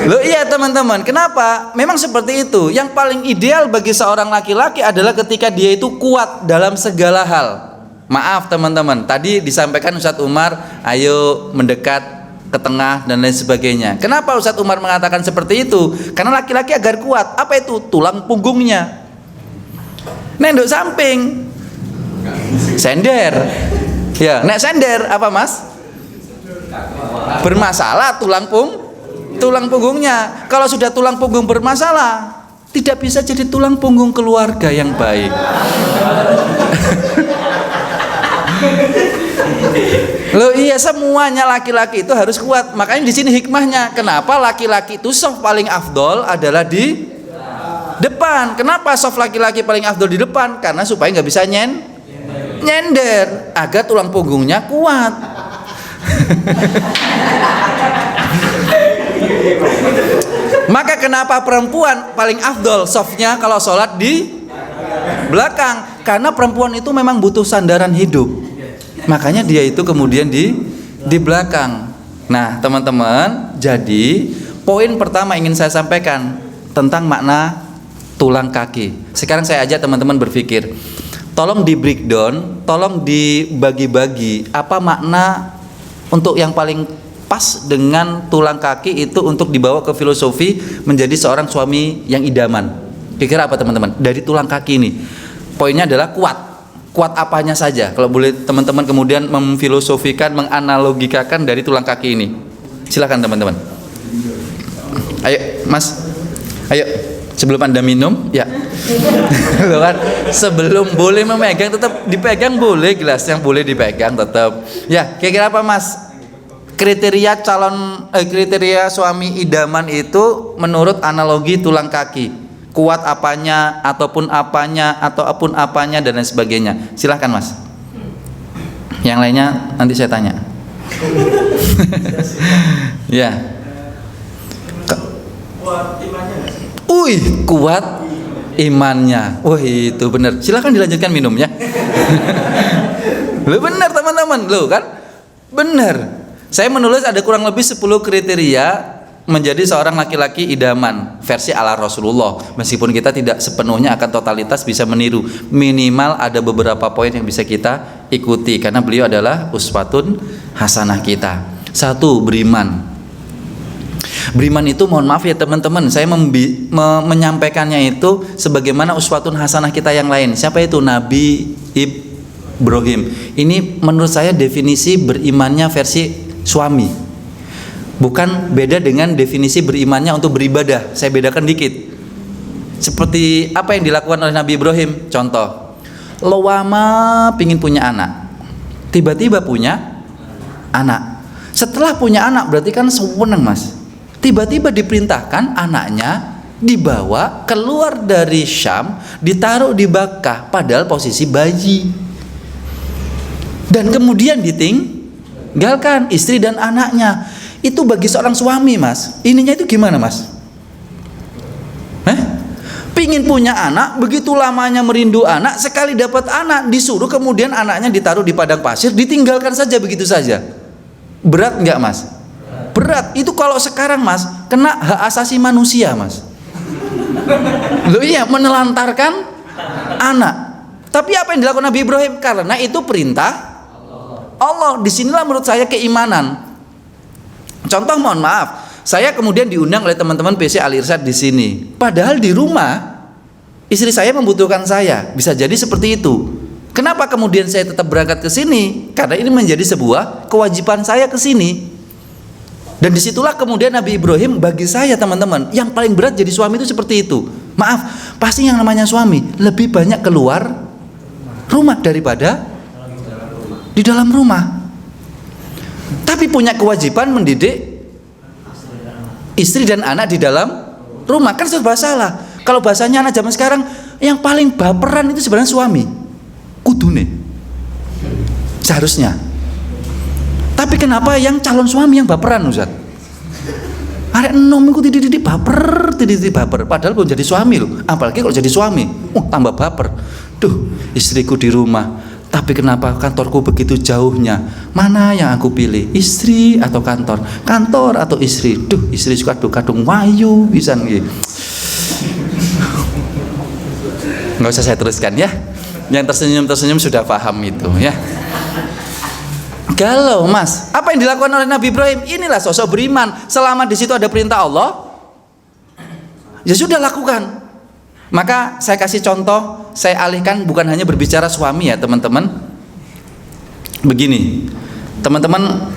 Loh iya teman-teman, kenapa? Memang seperti itu. Yang paling ideal bagi seorang laki-laki adalah ketika dia itu kuat dalam segala hal. Maaf teman-teman, tadi disampaikan Ustadz Umar, ayo mendekat ke tengah dan lain sebagainya. Kenapa Ustadz Umar mengatakan seperti itu? Karena laki-laki agar kuat. Apa itu? Tulang punggungnya. Nenduk samping, sender. Ya, nek sender apa mas? Bermasalah tulang punggungnya. Kalau sudah tulang punggung bermasalah, tidak bisa jadi tulang punggung keluarga yang baik. Loh iya, semuanya laki-laki itu harus kuat. Makanya di sini hikmahnya. Kenapa laki-laki itu soft paling afdol adalah di depan. Kenapa soft laki-laki paling afdol di depan? Karena supaya nggak bisa nyender, agar tulang punggungnya kuat. Maka kenapa perempuan paling afdol softnya kalau sholat di belakang? Karena perempuan itu memang butuh sandaran hidup. Makanya dia itu kemudian di belakang. Nah teman-teman, jadi poin pertama ingin saya sampaikan tentang makna tulang kaki. Sekarang saya ajak teman-teman berpikir, tolong di breakdown, tolong dibagi-bagi apa makna untuk yang paling pas dengan tulang kaki itu untuk dibawa ke filosofi menjadi seorang suami yang idaman. Kira-kira apa teman-teman? Dari tulang kaki ini. Poinnya adalah kuat. Kuat apanya saja. Kalau boleh teman-teman kemudian memfilosofikan, menganalogikakan dari tulang kaki ini. Silakan teman-teman. Ayo, Mas. Ayo, sebelum Anda minum, ya. Loh kan, sebelum boleh memegang tetap dipegang boleh, gelas yang boleh dipegang tetap. Ya, kira-kira apa Mas? Kriteria suami idaman itu menurut analogi tulang kaki. Kuat apanya, ataupun apanya dan lain sebagainya. Silahkan Mas. Yang lainnya nanti saya tanya. Ya. Kuat imannya nggak sih? Kuat imannya. Itu benar. Silahkan dilanjutkan minumnya. Lo benar teman-teman, lo kan? Benar. Saya menulis ada kurang lebih 10 kriteria menjadi seorang laki-laki idaman versi ala Rasulullah. Meskipun kita tidak sepenuhnya akan totalitas bisa meniru, minimal ada beberapa poin yang bisa kita ikuti karena beliau adalah uswatun hasanah kita. 1, beriman. Beriman itu mohon maaf ya teman-teman, saya menyampaikannya itu sebagaimana uswatun hasanah kita yang lain. Siapa itu? Nabi Ibrahim. Ini menurut saya definisi berimannya versi suami. Bukan beda dengan definisi berimannya untuk beribadah. Saya bedakan dikit. Seperti apa yang dilakukan oleh Nabi Ibrahim. Contoh, lawama pingin punya anak, tiba-tiba punya anak. Setelah punya anak berarti kan seneng Mas. Tiba-tiba diperintahkan anaknya dibawa keluar dari Syam, ditaruh di Bakkah padahal posisi bayi. Dan kemudian ditinggalkan istri dan anaknya. Itu bagi seorang suami Mas, ininya itu gimana Mas? Pingin punya anak, begitu lamanya merindu anak, sekali dapat anak disuruh kemudian anaknya ditaruh di padang pasir, ditinggalkan saja begitu saja. Berat nggak Mas? Berat. Itu kalau sekarang Mas kena hak asasi manusia Mas. Loh iya, menelantarkan anak. Tapi apa yang dilakukan Nabi Ibrahim? Karena itu perintah Allah. Disinilah menurut saya keimanan. Contoh, mohon maaf, saya kemudian diundang oleh teman-teman PC Al Irsyad di sini. Padahal di rumah istri saya membutuhkan saya. Bisa jadi seperti itu. Kenapa kemudian saya tetap berangkat ke sini? Karena ini menjadi sebuah kewajiban saya ke sini. Dan disitulah kemudian Nabi Ibrahim bagi saya teman-teman, yang paling berat jadi suami itu seperti itu. Maaf, pasti yang namanya suami lebih banyak keluar rumah daripada di dalam rumah. Tapi punya kewajiban mendidik istri dan anak di dalam rumah. Kan serba salah. Kalau bahasanya anak zaman sekarang, yang paling baperan itu sebenarnya suami. Kudune. Seharusnya. Tapi kenapa yang calon suami yang baperan Ustaz? Arek enom iku titik-titik baper. Padahal belum jadi suami loh. Apalagi kalau jadi suami, tambah baper. Duh, istriku di rumah. Tapi kenapa kantorku begitu jauhnya? Mana yang aku pilih? Istri atau kantor? Kantor atau istri? Duh, istri suka kadung wayu bisa nih. Nggak usah saya teruskan ya. Yang tersenyum sudah paham itu ya. Galau Mas, apa yang dilakukan oleh Nabi Ibrahim? Inilah sosok beriman. Selama di situ ada perintah Allah, ya sudah lakukan. Maka saya kasih contoh, saya alihkan bukan hanya berbicara suami ya teman-teman. Begini, teman-teman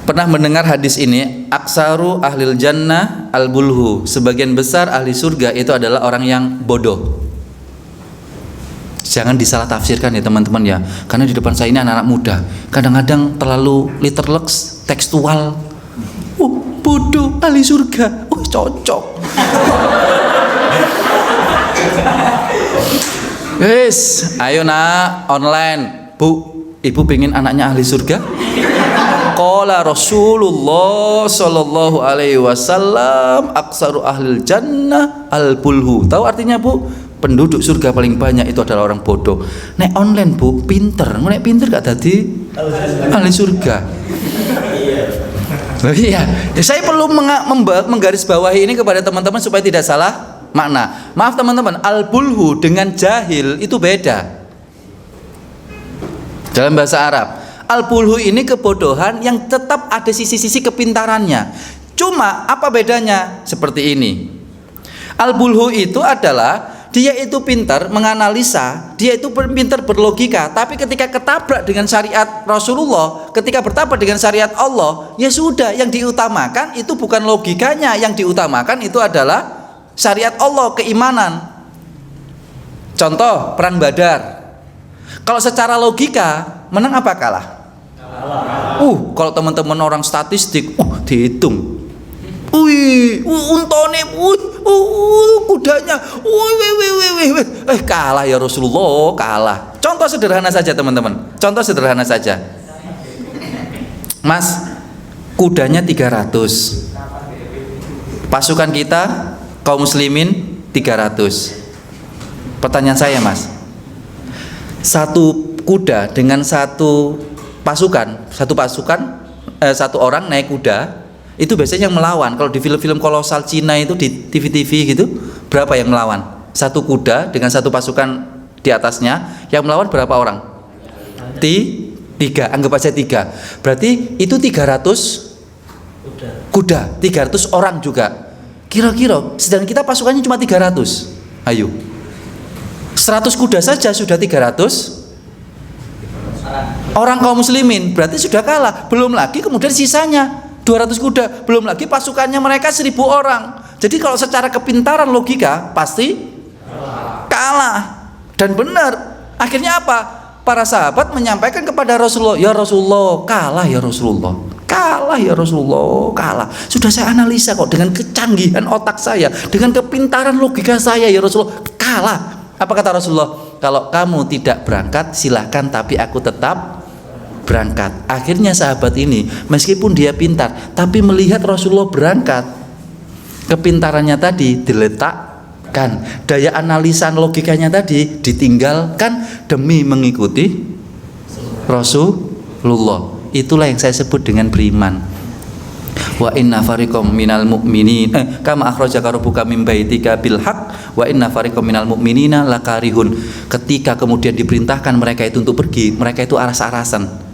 pernah mendengar hadis ini, aksaru ahlil jannah al-bulhu. Sebagian besar ahli surga itu adalah orang yang bodoh. Jangan disalah tafsirkan ya teman-teman ya. Karena di depan saya ini anak-anak muda, kadang-kadang terlalu literleks, tekstual. Bodoh, ahli surga. Cocok. Wes, ayo nak online. Bu, ibu pengen anaknya ahli surga? Qala Rasulullah sallallahu alaihi wasallam aksaru ahlil jannah al-bulhu. Tahu artinya Bu? Penduduk surga paling banyak itu adalah orang bodoh. Nek online Bu, pinter. Nek pinter gak dadi ahli surga. Iya. Saya perlu menggarisbawahi ini kepada teman-teman supaya tidak salah makna. Maaf teman-teman, al-bulhu dengan jahil itu beda. Dalam bahasa Arab, Al-bulhu ini kebodohan yang tetap ada sisi-sisi kepintarannya. Cuma apa bedanya? Seperti ini. Al-bulhu itu adalah dia itu pintar menganalisa, dia itu pintar berlogika, tapi ketika ketabrak dengan syariat Rasulullah, ketika bertabrak dengan syariat Allah, ya sudah, yang diutamakan itu bukan logikanya, yang diutamakan itu adalah syariat Allah, keimanan. Contoh perang Badar. Kalau secara logika menang apa kalah? Kalau teman-teman orang statistik, dihitung. Untone, kudanya, kalah ya Rasulullah, kalah. Contoh sederhana saja teman-teman, contoh sederhana saja. Mas, kudanya 300, pasukan kita kaum muslimin 300. Pertanyaan saya, Mas, satu kuda dengan satu orang naik kuda itu biasanya yang melawan. Kalau di film-film kolosal Cina itu, di TV-TV gitu, berapa yang melawan? Satu kuda dengan satu pasukan di atasnya, yang melawan berapa orang? Tiga, anggap aja 3. Berarti itu 300 kuda, 300 orang juga. Kira-kira sedangkan kita pasukannya cuma 300. Ayo, 100 kuda saja sudah 300 orang kaum muslimin, berarti sudah kalah. Belum lagi kemudian sisanya 200 kuda, belum lagi pasukannya mereka 1000 orang. Jadi kalau secara kepintaran logika pasti kalah. Dan benar. Akhirnya apa? Para sahabat menyampaikan kepada Rasulullah, ya Rasulullah, kalah ya Rasulullah, kalah ya Rasulullah, kalah. Sudah saya analisa kok dengan kecanggihan otak saya, dengan kepintaran logika saya, ya Rasulullah, kalah. Apa kata Rasulullah? Kalau kamu tidak berangkat silahkan, tapi aku tetap berangkat. Akhirnya sahabat ini meskipun dia pintar, tapi melihat Rasulullah berangkat, kepintarannya tadi diletakkan, daya analisa logikanya tadi ditinggalkan demi mengikuti Rasulullah. Itulah yang saya sebut dengan beriman. Wa inna fariqam minal mu'minin kama akhrajaka rabbuka min baitika bil haqq wa inna fariqam minal mu'minina lakarihun. Ketika kemudian diperintahkan mereka itu untuk pergi, mereka itu aras-arasan.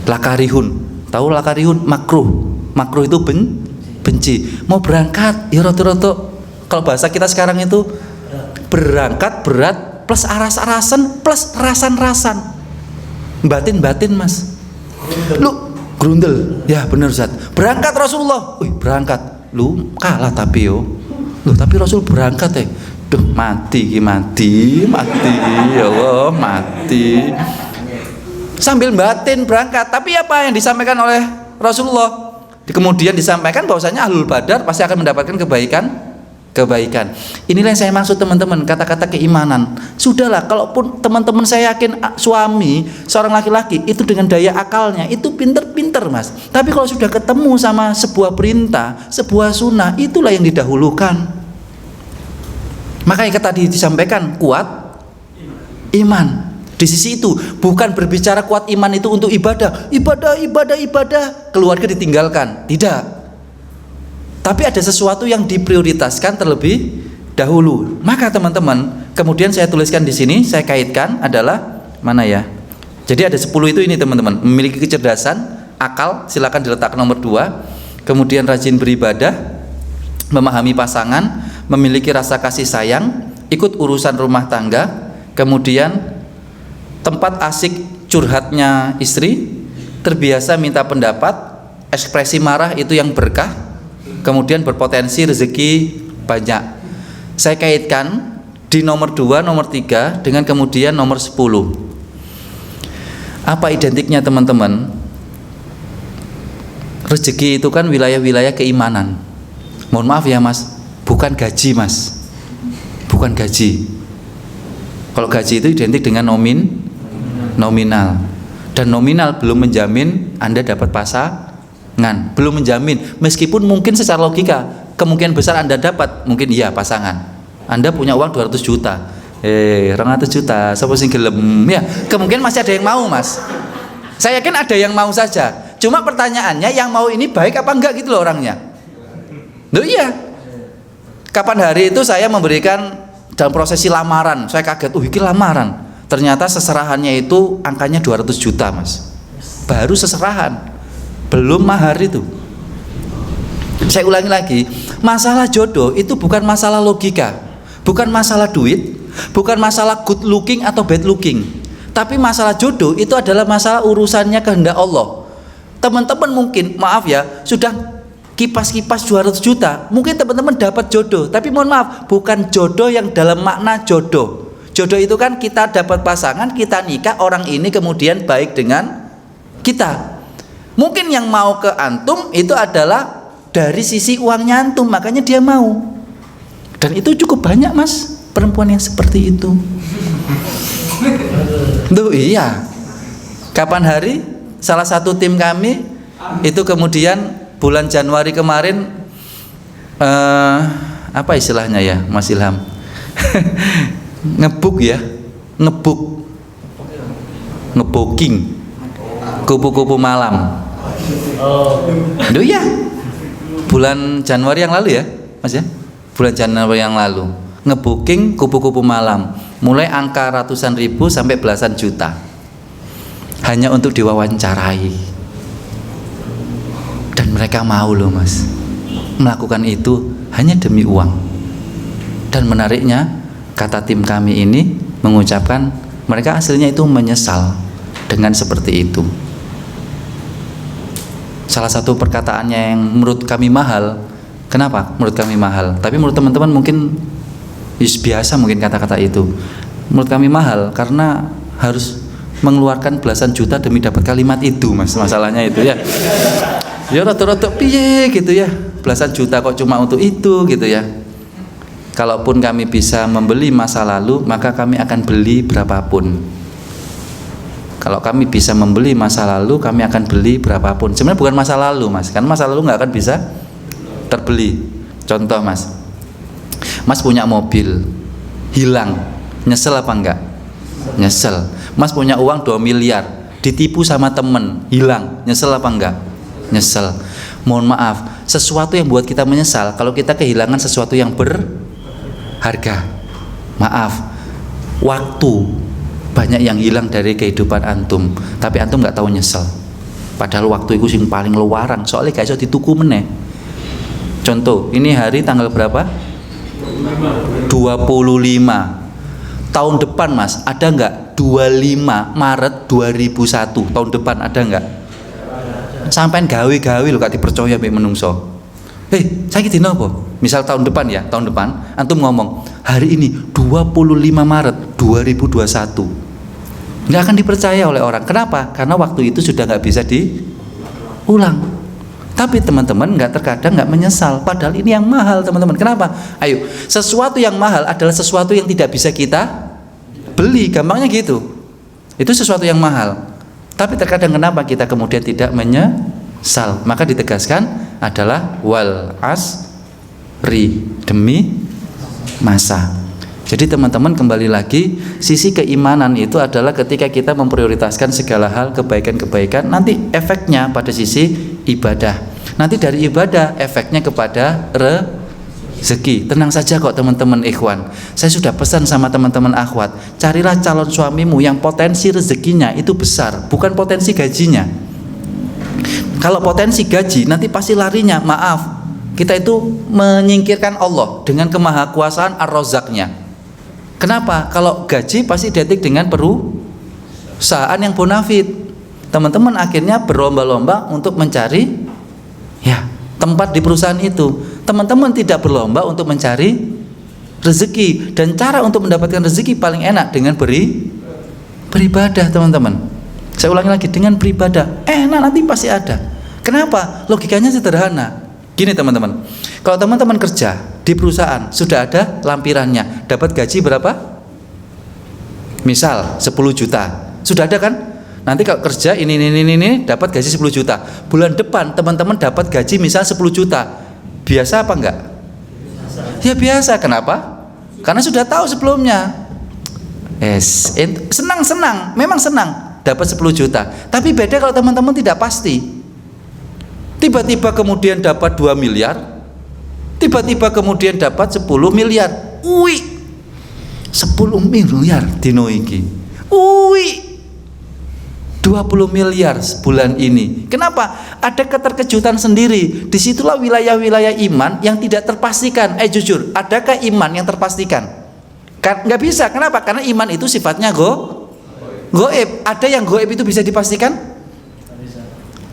Lakarihun, tahu lakarihun? Makruh itu benci. Mau berangkat ya roto-roto, kalau bahasa kita sekarang itu berangkat berat plus aras-arasan plus rasan-rasan, batin Mas. Lu grundel, ya bener Zat. Berangkat Rasulullah, berangkat. Lu kalah tapi tapi Rasul berangkat mati ya Allah, mati. Sambil batin berangkat, tapi apa yang disampaikan oleh Rasulullah? Kemudian disampaikan bahwasanya Ahlul Badar pasti akan mendapatkan kebaikan. Inilah yang saya maksud teman-teman, kata-kata keimanan. Sudahlah, kalaupun teman-teman saya yakin suami seorang laki-laki itu dengan daya akalnya itu pinter-pinter Mas, tapi kalau sudah ketemu sama sebuah perintah, sebuah sunnah, itulah yang didahulukan. Makanya tadi disampaikan kuat iman. Di sisi itu bukan berbicara kuat iman itu untuk ibadah, keluarga ditinggalkan, tidak. Tapi ada sesuatu yang diprioritaskan terlebih dahulu. Maka teman-teman, kemudian saya tuliskan di sini, saya kaitkan adalah mana ya? Jadi ada 10 itu ini teman-teman. Memiliki kecerdasan, akal, silakan diletakkan nomor 2. Kemudian rajin beribadah, memahami pasangan, memiliki rasa kasih sayang, ikut urusan rumah tangga, kemudian tempat asik curhatnya istri, terbiasa minta pendapat, ekspresi marah itu yang berkah, kemudian berpotensi rezeki banyak. Saya kaitkan di nomor 2, nomor 3 dengan kemudian nomor 10. Apa identiknya teman-teman? Rezeki itu kan wilayah-wilayah keimanan. Mohon maaf ya Mas, bukan gaji Mas, bukan gaji. Kalau gaji itu identik dengan nominal, dan nominal belum menjamin Anda dapat pasangan, belum menjamin. Meskipun mungkin secara logika kemungkinan besar Anda dapat, mungkin iya pasangan. Anda punya uang 200 juta, 200 juta, siapa sing gelem ya, kemungkinan masih ada yang mau Mas. Saya yakin ada yang mau saja. Cuma pertanyaannya, yang mau ini baik apa enggak gitu loh orangnya. Loh iya. Kapan hari itu saya memberikan dalam prosesi lamaran, saya kaget, iki lamaran. Ternyata seserahannya itu angkanya 200 juta mas. Baru seserahan, belum mahar itu. Saya ulangi lagi, masalah jodoh itu bukan masalah logika, bukan masalah duit, bukan masalah good looking atau bad looking. Tapi masalah jodoh itu adalah masalah urusannya kehendak Allah. Teman-teman mungkin, maaf ya, sudah kipas-kipas 200 juta, mungkin teman-teman dapat jodoh, tapi mohon maaf, bukan jodoh yang dalam makna jodoh. Jodoh itu kan kita dapat pasangan, kita nikah, orang ini kemudian baik dengan kita. Mungkin yang mau ke antum itu adalah dari sisi uangnya antum, makanya dia mau. Dan itu cukup banyak mas, perempuan yang seperti itu. Tuh iya. Kapan hari salah satu tim kami itu kemudian bulan Januari kemarin apa istilahnya ya Mas Ilham? Ngebuk ya, ngebooking kupu-kupu malam. Duh ya, bulan Januari yang lalu ya Mas ya, bulan Januari yang lalu ngebooking kupu-kupu malam, mulai angka ratusan ribu sampai belasan juta, hanya untuk diwawancarai. Dan mereka mau loh mas melakukan itu hanya demi uang. Dan menariknya, kata tim kami ini mengucapkan mereka aslinya itu menyesal dengan seperti itu. Salah satu perkataannya yang menurut kami mahal. Kenapa menurut kami mahal? Tapi menurut teman-teman mungkin biasa mungkin kata-kata itu. Menurut kami mahal karena harus mengeluarkan belasan juta demi dapat kalimat itu mas, masalahnya itu ya. Ya rata-rata piye gitu ya, belasan juta kok cuma untuk itu gitu ya. Kalaupun kami bisa membeli masa lalu, maka kami akan beli berapapun. Kalau kami bisa membeli masa lalu, kami akan beli berapapun. Sebenarnya bukan masa lalu mas, karena masa lalu nggak akan bisa terbeli. Contoh mas, mas punya mobil hilang, nyesel apa enggak? Nyesel. Mas punya uang 2 miliar ditipu sama temen, hilang, nyesel apa enggak? Nyesel. Mohon maaf, sesuatu yang buat kita menyesal kalau kita kehilangan sesuatu yang berharga. Maaf, waktu banyak yang hilang dari kehidupan antum, tapi antum nggak tahu nyesel. Padahal waktu itu yang paling luaran, soalnya gak bisa dituku meneh. Contoh, ini hari tanggal berapa? 25. Tahun depan mas, ada nggak 25 Maret 2001 tahun depan ada nggak? Sampai gawe-gawe lo gak dipercaya mbek menungso. Saiki dina apa? Misal tahun depan ya, tahun depan antum ngomong hari ini 25 Maret 2021. Nggak akan dipercaya oleh orang. Kenapa? Karena waktu itu sudah nggak bisa diulang. Tapi teman-teman terkadang nggak menyesal. Padahal ini yang mahal teman-teman. Kenapa? Ayo, sesuatu yang mahal adalah sesuatu yang tidak bisa kita beli. Gampangnya gitu. Itu sesuatu yang mahal. Tapi terkadang kenapa kita kemudian tidak menyesal? Maka ditegaskan adalah wal asri, demi masa. Jadi teman-teman kembali lagi, sisi keimanan itu adalah ketika kita memprioritaskan segala hal kebaikan-kebaikan, nanti efeknya pada sisi ibadah. Nanti dari ibadah efeknya kepada rezeki. Tenang saja kok teman-teman ikhwan. Saya sudah pesan sama teman-teman akhwat, carilah calon suamimu yang potensi rezekinya itu besar, bukan potensi gajinya. Kalau potensi gaji nanti pasti larinya, maaf, kita itu menyingkirkan Allah dengan kemahakuasaan ar-Razzaqnya. Kenapa? Kalau gaji pasti identik dengan perusahaan yang bonafit. Teman-teman akhirnya berlomba-lomba untuk mencari tempat di perusahaan itu. Teman-teman tidak berlomba untuk mencari rezeki. Dan cara untuk mendapatkan rezeki paling enak dengan beribadah teman-teman. Saya ulangi lagi, dengan beribadah enak, nanti pasti ada. Kenapa? Logikanya sederhana. Gini teman-teman, kalau teman-teman kerja di perusahaan sudah ada lampirannya, dapat gaji berapa? Misal 10 juta, sudah ada kan? Nanti kalau kerja ini dapat gaji 10 juta. Bulan depan teman-teman dapat gaji misal 10 juta. Biasa apa enggak? Ya biasa. Kenapa? Karena sudah tahu sebelumnya. Senang, memang senang dapat 10 juta. Tapi beda kalau teman-teman tidak pasti. Tiba-tiba kemudian dapat 2 miliar, tiba-tiba kemudian dapat 10 miliar. 10 miliar dino iki. Wih, 20 miliar sebulan ini. Kenapa? Ada keterkejutan sendiri. Disitulah wilayah-wilayah iman yang tidak terpastikan. Jujur, adakah iman yang terpastikan? Nggak bisa. Kenapa? Karena iman itu sifatnya goib. Ada yang goib itu bisa dipastikan?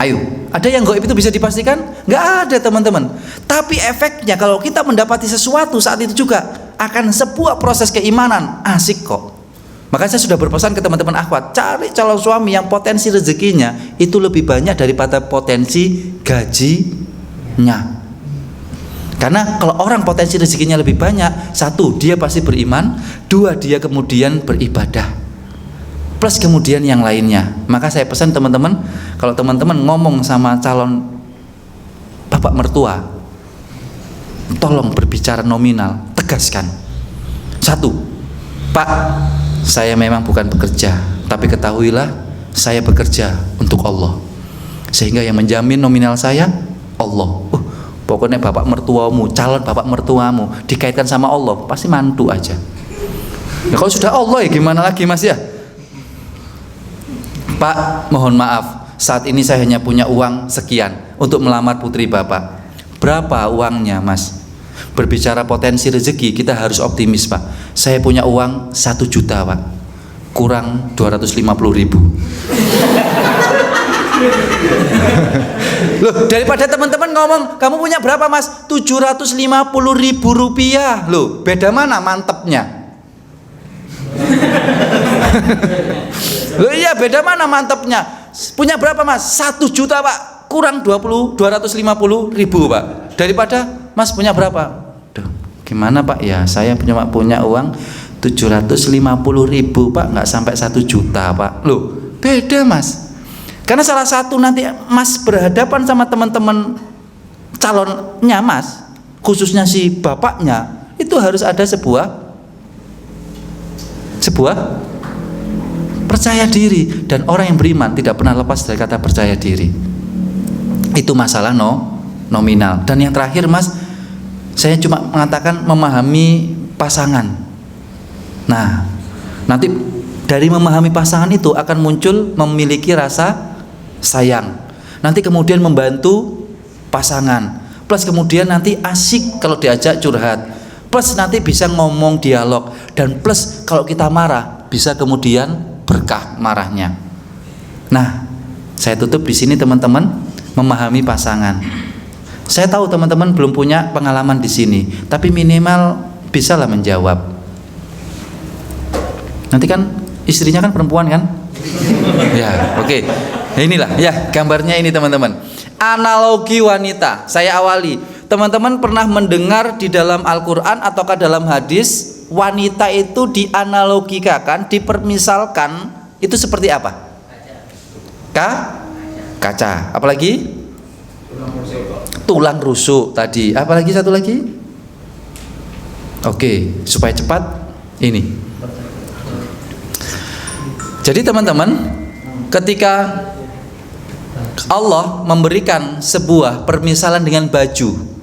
Ayo, ada yang goib itu bisa dipastikan? Nggak ada, teman-teman. Tapi efeknya kalau kita mendapati sesuatu saat itu juga akan sebuah proses keimanan. Asik kok. Maka saya sudah berpesan ke teman-teman akhwat, cari calon suami yang potensi rezekinya itu lebih banyak daripada potensi gajinya. Karena kalau orang potensi rezekinya lebih banyak, satu, dia pasti beriman, dua, dia kemudian beribadah, plus kemudian yang lainnya. Maka saya pesan teman-teman, kalau teman-teman ngomong sama calon bapak mertua, tolong berbicara nominal, tegaskan. Satu, Pak, saya memang bukan bekerja, tapi ketahuilah saya bekerja untuk Allah, sehingga yang menjamin nominal saya Allah. Pokoknya bapak mertuamu, calon bapak mertuamu dikaitkan sama Allah, pasti mantu aja. Ya kalau sudah Allah ya gimana lagi mas ya. Pak, mohon maaf, saat ini saya hanya punya uang sekian untuk melamar putri bapak. Berapa uangnya mas? Berbicara potensi rezeki, kita harus optimis pak. Saya punya uang 1 juta pak, kurang 250.000. Loh, daripada teman-teman ngomong kamu punya berapa mas? 750.000 rupiah. Loh, beda mana mantepnya? Loh iya, beda mana mantepnya? Punya berapa mas? 1 juta pak, kurang 250.000 pak. Daripada mas punya berapa? Duh, gimana pak ya, saya punya uang 750.000 pak, nggak sampai 1 juta pak. Loh, beda mas. Karena salah satu nanti mas berhadapan sama teman-teman calonnya mas, khususnya si bapaknya, itu harus ada sebuah percaya diri. Dan orang yang beriman tidak pernah lepas dari kata percaya diri. Itu masalah nominal. Dan yang terakhir mas, saya cuma mengatakan memahami pasangan. Nah, nanti dari memahami pasangan itu akan muncul memiliki rasa sayang. Nanti kemudian membantu pasangan. Plus kemudian nanti asik kalau diajak curhat. Plus nanti bisa ngomong dialog. Dan plus kalau kita marah bisa kemudian berkah marahnya. Nah, saya tutup di sini teman-teman, memahami pasangan. Saya tahu teman-teman belum punya pengalaman di sini, tapi minimal bisalah menjawab. Nanti kan istrinya kan perempuan kan? Ya, oke. Inilah ya gambarnya ini teman-teman. Analogi wanita. Saya awali. Teman-teman pernah mendengar di dalam Al-Qur'an ataukah dalam hadis wanita itu dianalogikakan, dipermisalkan itu seperti apa? Kaca. Apalagi? Tulang rusuk tadi. Apalagi satu lagi? Oke, supaya cepat ini. Jadi teman-teman, ketika Allah memberikan sebuah permisalan dengan baju,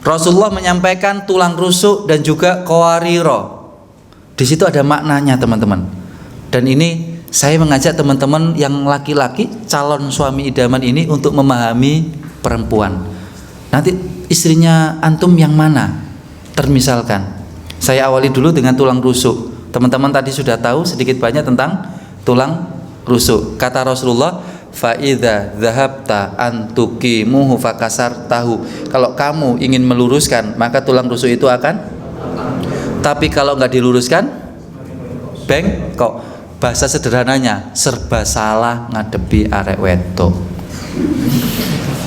Rasulullah menyampaikan tulang rusuk dan juga qawariro. Di situ ada maknanya teman-teman. Dan ini saya mengajak teman-teman yang laki-laki, calon suami idaman ini untuk memahami perempuan. Nanti istrinya antum yang mana? Termisalkan. Saya awali dulu dengan tulang rusuk. Teman-teman tadi sudah tahu sedikit banyak tentang tulang rusuk. Kata Rasulullah, fa idza dzahabta an tuqimuhu fakasartahu. Kalau kamu ingin meluruskan, maka tulang rusuk itu akan. Tapi kalau nggak diluruskan, bengkok. Bahasa sederhananya, serba salah ngadepi arek wedok.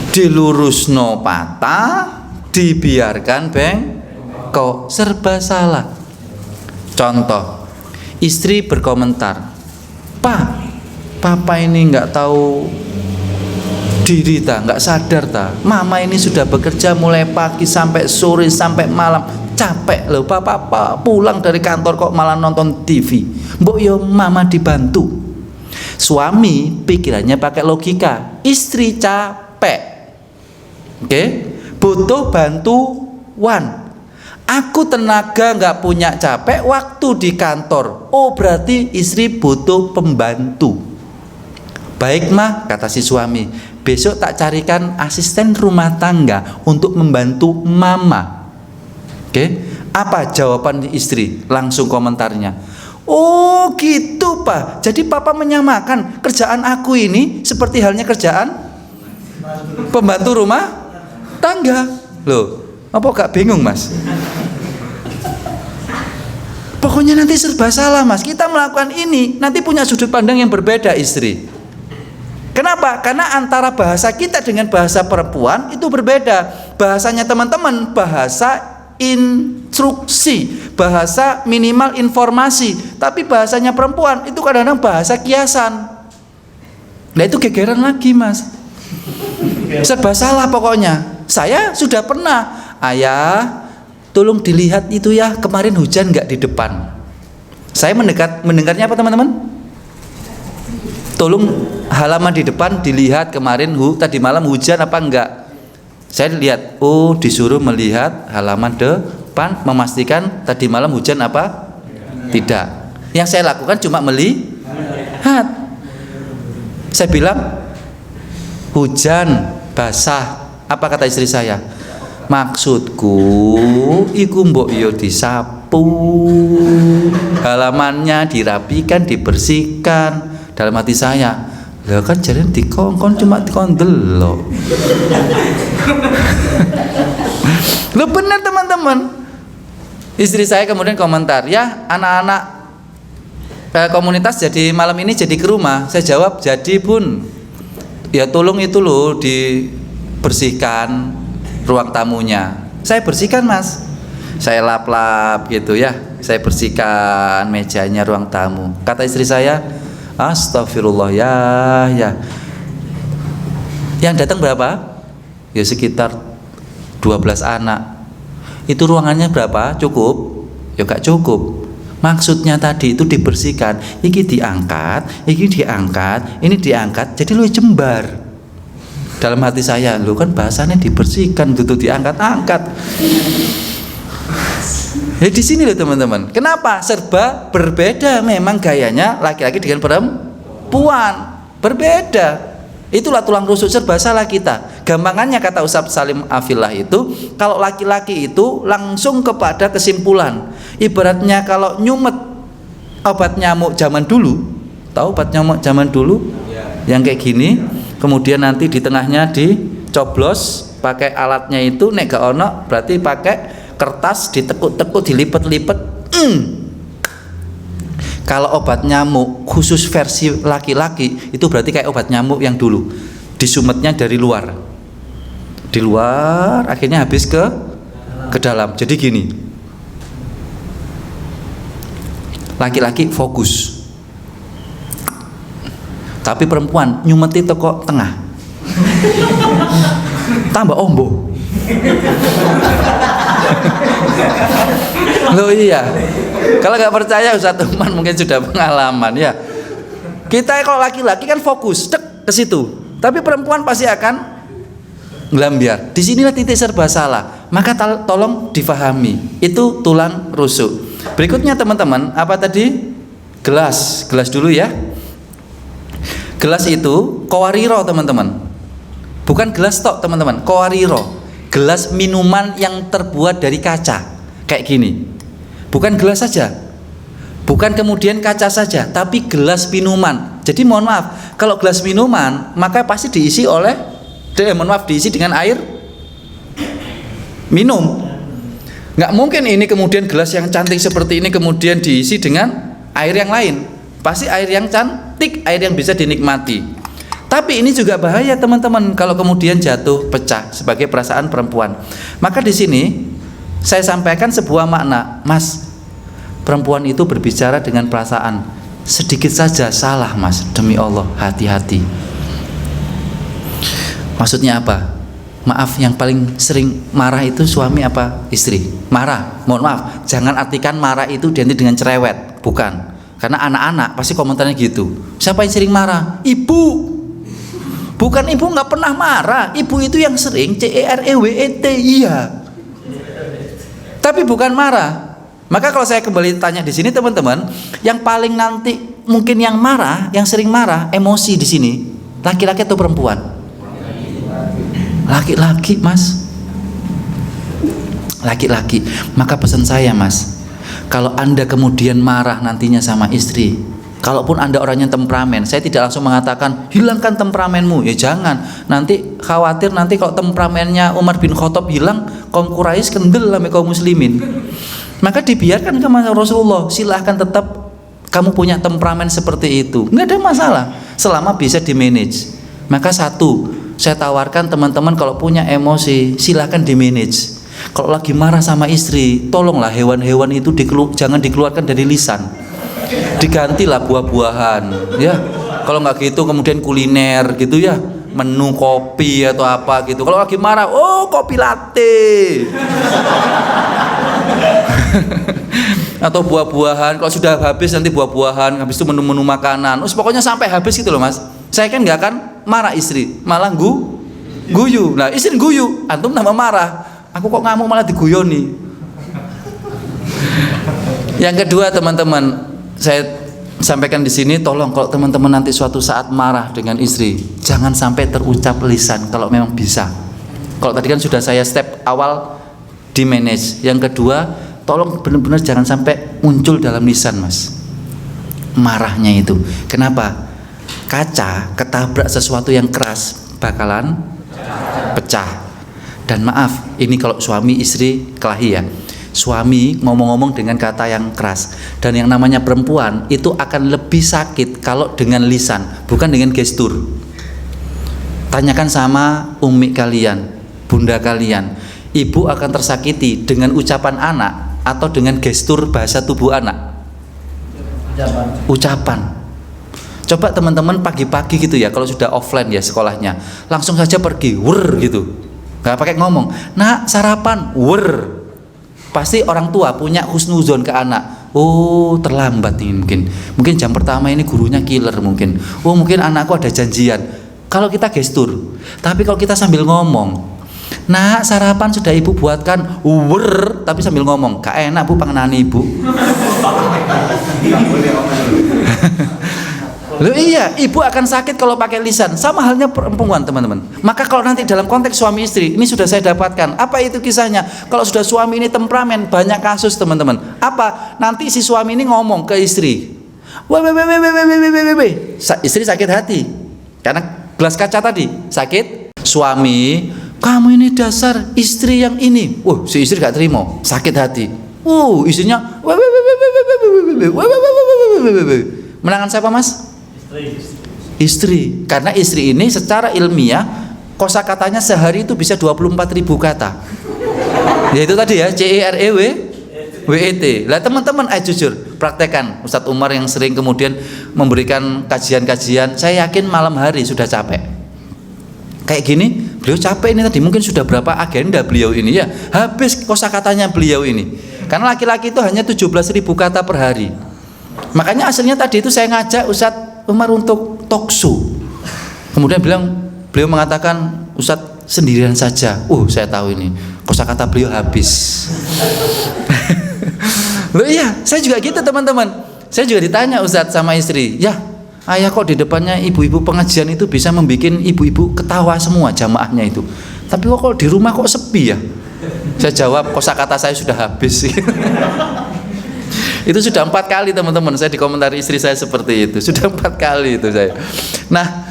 Dilurusno patah, dibiarkan bengkok, serba salah. Contoh, istri berkomentar, Pak, papa ini nggak tahu diri ta, nggak sadar ta. Mama ini sudah bekerja mulai pagi sampai sore sampai malam, capek loh. Papa pulang dari kantor kok malah nonton TV. Mbok yo mama dibantu. Suami pikirannya pakai logika, istri capek, oke, butuh bantuan. Aku tenaga nggak punya capek waktu di kantor. Oh berarti istri butuh pembantu. Baik mah, kata si suami, besok tak carikan asisten rumah tangga untuk membantu mama. Oke, apa jawaban istri? Langsung komentarnya, oh gitu Pak, jadi Papa menyamakan kerjaan aku ini seperti halnya kerjaan pembantu rumah tangga. Loh, apa gak bingung Mas? Pokoknya nanti serba salah Mas. Kita melakukan ini nanti punya sudut pandang yang berbeda istri. Kenapa? Karena antara bahasa kita dengan bahasa perempuan itu berbeda. Bahasanya teman-teman bahasa instruksi, bahasa minimal informasi. Tapi bahasanya perempuan itu kadang-kadang bahasa kiasan. Nah itu gegeran lagi Mas. Serba salah pokoknya. Saya sudah pernah, ayah tolong dilihat itu ya, kemarin hujan nggak di depan. Saya mendengarnya apa teman-teman? Tolong halaman di depan dilihat kemarin tadi malam hujan apa enggak. Saya lihat, oh disuruh melihat halaman depan, memastikan tadi malam hujan apa? Tidak. Yang saya lakukan cuma melihat. Saya bilang hujan basah. Apa kata istri saya? Maksudku iku mbok yo disapu, halamannya dirapikan, dibersihkan. Dalam hati saya, lah kan jalan dikongkon cuma dikondelok. Lo benar teman-teman. Istri saya kemudian komentar, ya anak-anak komunitas jadi malam ini jadi ke rumah. Saya jawab, jadi bun, ya tolong itu loh dibersihkan ruang tamunya. Saya bersihkan Mas, saya lap-lap gitu ya, saya bersihkan mejanya ruang tamu. Kata istri saya, astagfirullah ya. Yang datang berapa? Ya sekitar 12 anak. Itu ruangannya berapa? Cukup? Ya gak cukup. Maksudnya tadi itu dibersihkan, ini diangkat, ini diangkat, jadi lu jembar. Dalam hati saya, lu kan bahasanya dibersihkan, itu diangkat-angkat. Di sini loh teman-teman. Kenapa? Serba berbeda memang gayanya laki-laki dengan perempuan. Berbeda. Itulah tulang rusuk serba salah kita. Gampangannya kata Ustaz Salim Afillah itu, kalau laki-laki itu langsung kepada kesimpulan. Ibaratnya kalau nyumet obat nyamuk zaman dulu, tahu obat nyamuk zaman dulu? Yang kayak gini, kemudian nanti di tengahnya dicoblos pakai alatnya itu, nek gak ono berarti pakai kertas ditekuk-tekuk, dilipat-lipat. Kalau obat nyamuk khusus versi laki-laki itu berarti kayak obat nyamuk yang dulu, disumetnya dari luar, di luar akhirnya habis ke dalam. Jadi gini, laki-laki fokus, tapi perempuan nyumeti teko tengah, tambah ombo. Loh iya, kalau nggak percaya Ustaz Uman mungkin sudah pengalaman ya. Kita kalau laki-laki kan fokus dek ke situ, tapi perempuan pasti akan ngelambiar. Disinilah titik serba salah. Maka tolong difahami, itu tulang rusuk. Berikutnya teman-teman, apa tadi? Gelas dulu ya. Gelas itu kowariro teman-teman, bukan gelas tok teman-teman, kowariro. Gelas minuman yang terbuat dari kaca kayak gini. Bukan gelas saja, bukan kemudian kaca saja, tapi gelas minuman. Jadi mohon maaf, kalau gelas minuman maka pasti diisi oleh diisi dengan air minum. Nggak mungkin ini kemudian gelas yang cantik seperti ini kemudian diisi dengan air yang lain. Pasti air yang cantik, air yang bisa dinikmati. Tapi ini juga bahaya teman-teman kalau kemudian jatuh pecah sebagai perasaan perempuan. Maka di sini saya sampaikan sebuah makna, Mas. Perempuan itu berbicara dengan perasaan. Sedikit saja salah, Mas. Demi Allah, hati-hati. Maksudnya apa? Maaf, yang paling sering marah itu suami apa istri? Marah. Mohon maaf, jangan artikan marah itu diganti dengan cerewet, bukan. Karena anak-anak pasti komentarnya gitu. Siapa yang sering marah? Ibu. Bukan ibu nggak pernah marah, ibu itu yang sering CEREWET, iya. tapi bukan marah. Maka kalau saya kembali tanya di sini teman-teman, yang paling nanti mungkin yang marah, yang sering marah, emosi di sini, laki-laki atau perempuan? Laki-laki, Mas. Laki-laki. Maka pesan saya, Mas, kalau Anda kemudian marah nantinya sama istri, kalaupun Anda orangnya temperamen, saya tidak langsung mengatakan hilangkan temperamenmu, ya jangan. Nanti khawatir nanti kalau temperamennya Umar bin Khattab hilang, kaum Quraisy kendel sama kaum muslimin. Maka dibiarkan sama Rasulullah, silahkan tetap kamu punya temperamen seperti itu, nggak ada masalah selama bisa di manage. Maka satu, saya tawarkan teman-teman kalau punya emosi silahkan di manage. Kalau lagi marah sama istri, tolonglah hewan-hewan itu jangan dikeluarkan dari lisan, digantilah buah-buahan, ya. Kalau nggak gitu kemudian kuliner gitu ya, menu kopi atau apa gitu. Kalau lagi marah, oh kopi latte. Atau buah-buahan, kalau sudah habis nanti buah-buahan, habis itu menu-menu makanan. Pokoknya sampai habis gitu loh, Mas. Saya kan nggak akan marah istri, malah guyu. Nah, istri guyu, antum tambah marah. Aku kok ngamuk malah diguyoni. Yang kedua, teman-teman, saya sampaikan di sini, tolong kalau teman-teman nanti suatu saat marah dengan istri, jangan sampai terucap lisan kalau memang bisa. Kalau tadi kan sudah saya step awal di manage. Yang kedua, tolong benar-benar jangan sampai muncul dalam lisan, Mas, marahnya itu. Kenapa? Kaca ketabrak sesuatu yang keras bakalan pecah. Dan maaf, ini kalau suami istri kelahi ya, suami ngomong-ngomong dengan kata yang keras, dan yang namanya perempuan itu akan lebih sakit kalau dengan lisan, bukan dengan gestur. Tanyakan sama umi kalian, bunda kalian, ibu akan tersakiti dengan ucapan anak atau dengan gestur bahasa tubuh anak? Ucapan. Coba teman-teman pagi-pagi gitu ya, kalau sudah offline ya sekolahnya, langsung saja pergi, gitu. Gak pakai ngomong, nak sarapan, pasti orang tua punya husnuzon ke anak. Oh terlambat ini mungkin jam pertama ini gurunya killer mungkin. Oh mungkin anakku ada janjian. Kalau kita gestur, tapi kalau kita sambil ngomong, nak sarapan sudah ibu buatkan, tapi sambil ngomong, gak enak bu panganan ibu. Loh iya, ibu akan sakit kalau pakai lisan. Sama halnya perempuan, teman-teman. Maka kalau nanti dalam konteks suami istri, ini sudah saya dapatkan. Apa itu kisahnya? Kalau sudah suami ini temperamen, banyak kasus, teman-teman. Apa? Nanti si suami ini ngomong ke istri, istri sakit hati karena gelas kaca tadi sakit. Suami, kamu ini dasar istri yang ini. Si istri gak terima, sakit hati. Istrinya menangan siapa, Mas? Istri. Karena istri ini secara ilmiah kosakatanya sehari itu bisa 24.000 kata. Yaitu tadi ya, CEREWET. Lah teman-teman, jujur praktekkan. Ustadz Umar yang sering kemudian memberikan kajian-kajian, saya yakin malam hari sudah capek. Kayak gini, beliau capek ini tadi, mungkin sudah berapa agenda beliau ini ya, habis kosakatanya beliau ini. Karena laki-laki itu hanya 17.000 kata per hari. Makanya aslinya tadi itu saya ngajak Ustadz Umar untuk talkshow. Kemudian beliau mengatakan, Ustadz sendirian saja. Saya tahu ini kosakata beliau habis. Loh iya, saya juga gitu teman-teman. Saya juga ditanya Ustadz sama istri, ya ayah kok di depannya ibu-ibu pengajian itu bisa membuat ibu-ibu ketawa semua jamaahnya itu, tapi kok di rumah kok sepi ya? Saya jawab, kosakata saya sudah habis. Itu sudah 4 kali teman-teman, saya dikomentari istri saya seperti itu. Sudah 4 kali itu saya. Nah,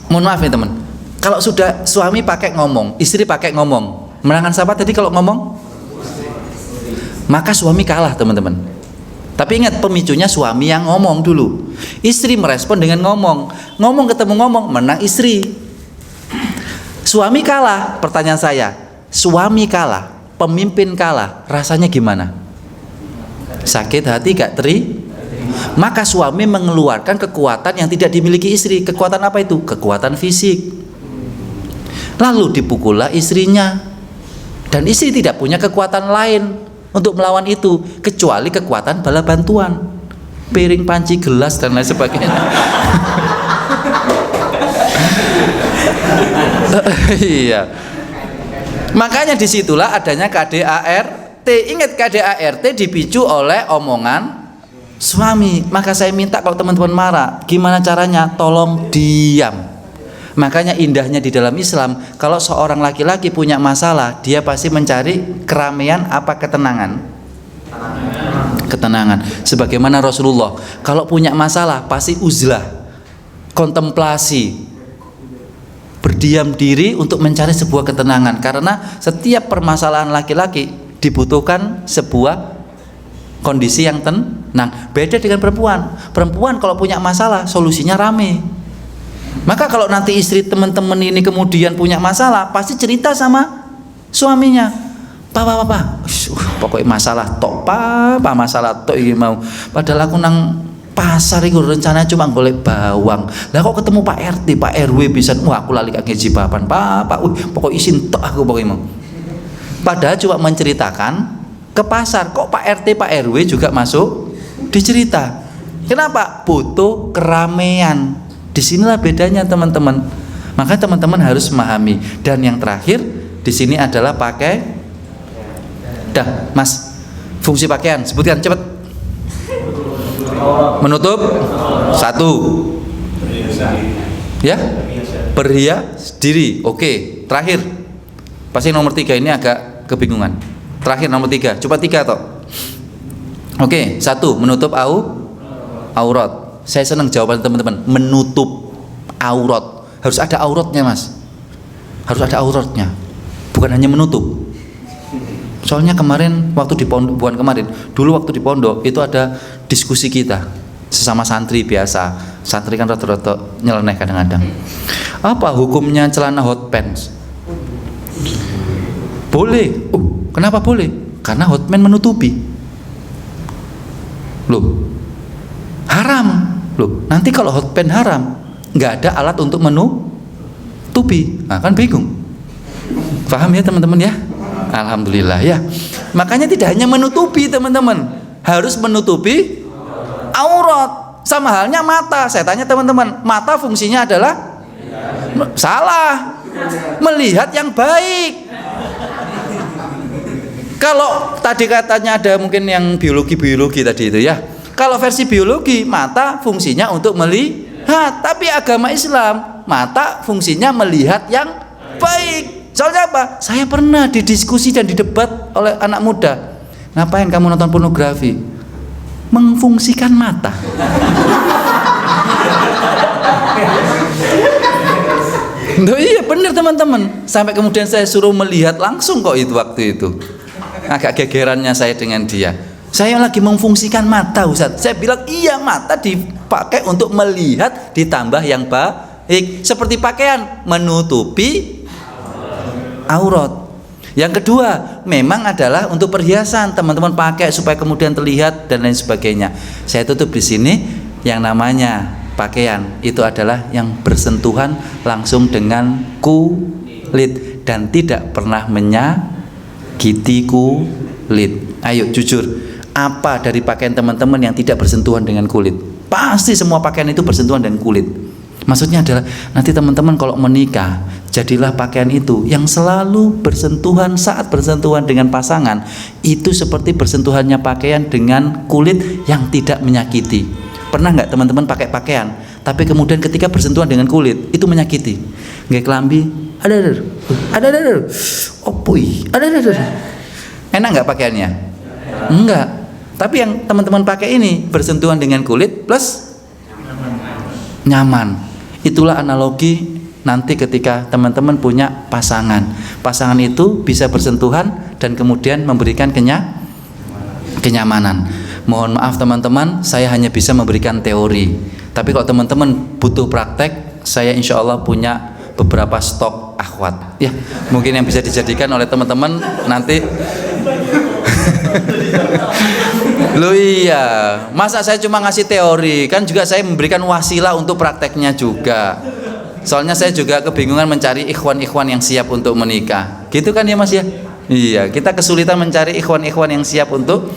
mohon maaf nih teman, kalau sudah suami pakai ngomong, istri pakai ngomong, menangan siapa tadi kalau ngomong? Maka suami kalah teman-teman. Tapi ingat, pemicunya suami yang ngomong dulu. Istri merespon dengan ngomong. Ngomong ketemu ngomong, menang istri. Suami kalah, pertanyaan saya, suami kalah, pemimpin kalah, rasanya gimana? Sakit hati gak Maka suami mengeluarkan kekuatan yang tidak dimiliki istri. Kekuatan apa itu? Kekuatan fisik. Lalu dipukullah istrinya, dan istri tidak punya kekuatan lain untuk melawan itu kecuali kekuatan bala bantuan, piring, panci, gelas dan lain sebagainya. Iya. Makanya disitulah adanya KDART. Ingat KDART dipicu oleh omongan suami. Maka saya minta kalau teman-teman marah, gimana caranya? Tolong diam. Makanya indahnya di dalam Islam, kalau seorang laki-laki punya masalah, dia pasti mencari keramaian apa ketenangan? Ketenangan. Sebagaimana Rasulullah, kalau punya masalah pasti uzlah, kontemplasi, berdiam diri untuk mencari sebuah ketenangan. Karena setiap permasalahan laki-laki dibutuhkan sebuah kondisi yang tenang. Beda dengan perempuan. Perempuan kalau punya masalah solusinya rame. Maka kalau nanti istri teman-teman ini kemudian punya masalah, pasti cerita sama suaminya. Papa, pokoknya masalah tok, papa masalah tok ini mau. Padahal aku nang pasar itu rencananya cuma golek bawang. Lah kok ketemu Pak RT, Pak RW bisa, wah aku lali kaki jibapan, papa, pokok isin tok aku pokoknya mau. Padahal cuma menceritakan ke pasar, kok Pak RT, Pak RW juga masuk dicerita. Kenapa? Butuh keramaian. Disinilah bedanya teman-teman. Maka teman-teman harus memahami. Dan yang terakhir di sini adalah pakai. Dah, Mas. Fungsi pakaian, sebutkan cepat. Menutup. 1. Ya. Berhias diri. Oke. Terakhir. Pasti nomor 3 ini agak kebingungan. Terakhir nomor 3. Coba 3 toh. Oke. 1. Menutup aurat. Saya senang jawaban teman-teman. Menutup aurat. Harus ada auratnya, Mas. Harus ada auratnya. Bukan hanya menutup. Soalnya kemarin waktu di pondok, bukan kemarin, dulu waktu di pondok itu ada diskusi kita sesama santri biasa. Santri kan rata-rata nyeleneh kadang-kadang. Apa hukumnya celana hot pants? Boleh. Kenapa boleh? Karena hot pants menutupi. Loh. Haram. Loh, nanti kalau hot pants haram, nggak ada alat untuk menutupi. Nah, kan bingung. Paham ya teman-teman ya? Alhamdulillah ya. Makanya tidak hanya menutupi teman-teman, harus menutupi aurat. Sama halnya mata. Saya tanya teman-teman, mata fungsinya adalah salah. Melihat yang baik. Kalau tadi katanya ada mungkin yang biologi tadi itu ya. Kalau versi biologi, mata fungsinya untuk melihat. Tapi agama Islam, mata fungsinya melihat yang baik. Soalnya apa? Saya pernah didiskusi dan didebat oleh anak muda. Ngapain kamu nonton pornografi? Mengfungsikan mata. Loh, iya benar teman-teman. Sampai kemudian saya suruh melihat langsung kok itu waktu itu. Agak gegerannya saya dengan dia. Saya lagi memfungsikan mata, Ustaz. Saya bilang iya, mata dipakai untuk melihat ditambah yang baik. Seperti pakaian menutupi aurat. Yang kedua, memang adalah untuk perhiasan. Teman-teman pakai supaya kemudian terlihat dan lain sebagainya. Saya tutup di sini. Yang namanya pakaian itu adalah yang bersentuhan langsung dengan kulit dan tidak pernah menyakiti kulit. Ayo jujur. Apa dari pakaian teman-teman yang tidak bersentuhan dengan kulit? Pasti semua pakaian itu bersentuhan dengan kulit. Maksudnya adalah nanti teman-teman kalau menikah, jadilah pakaian itu yang selalu bersentuhan. Saat bersentuhan dengan pasangan, itu seperti bersentuhannya pakaian dengan kulit yang tidak menyakiti. Pernah nggak teman-teman pakai pakaian, tapi kemudian ketika bersentuhan dengan kulit itu menyakiti? Nggak kelambi, ada, opui, ada. Enak nggak pakaiannya? Enggak. Tapi yang teman-teman pakai ini bersentuhan dengan kulit plus nyaman. Itulah analogi nanti ketika teman-teman punya pasangan. Pasangan itu bisa bersentuhan dan kemudian memberikan kenyamanan. Mohon maaf teman-teman, saya hanya bisa memberikan teori. Tapi kalau teman-teman butuh praktek, saya insya Allah punya beberapa stok akhwat. Ya, mungkin yang bisa dijadikan oleh teman-teman nanti. Loh iya, masa saya cuma ngasih teori? Kan juga saya memberikan wasilah untuk prakteknya juga. Soalnya saya juga kebingungan mencari ikhwan-ikhwan yang siap untuk menikah. Gitu kan ya Mas ya? Iya, kita kesulitan mencari ikhwan-ikhwan yang siap untuk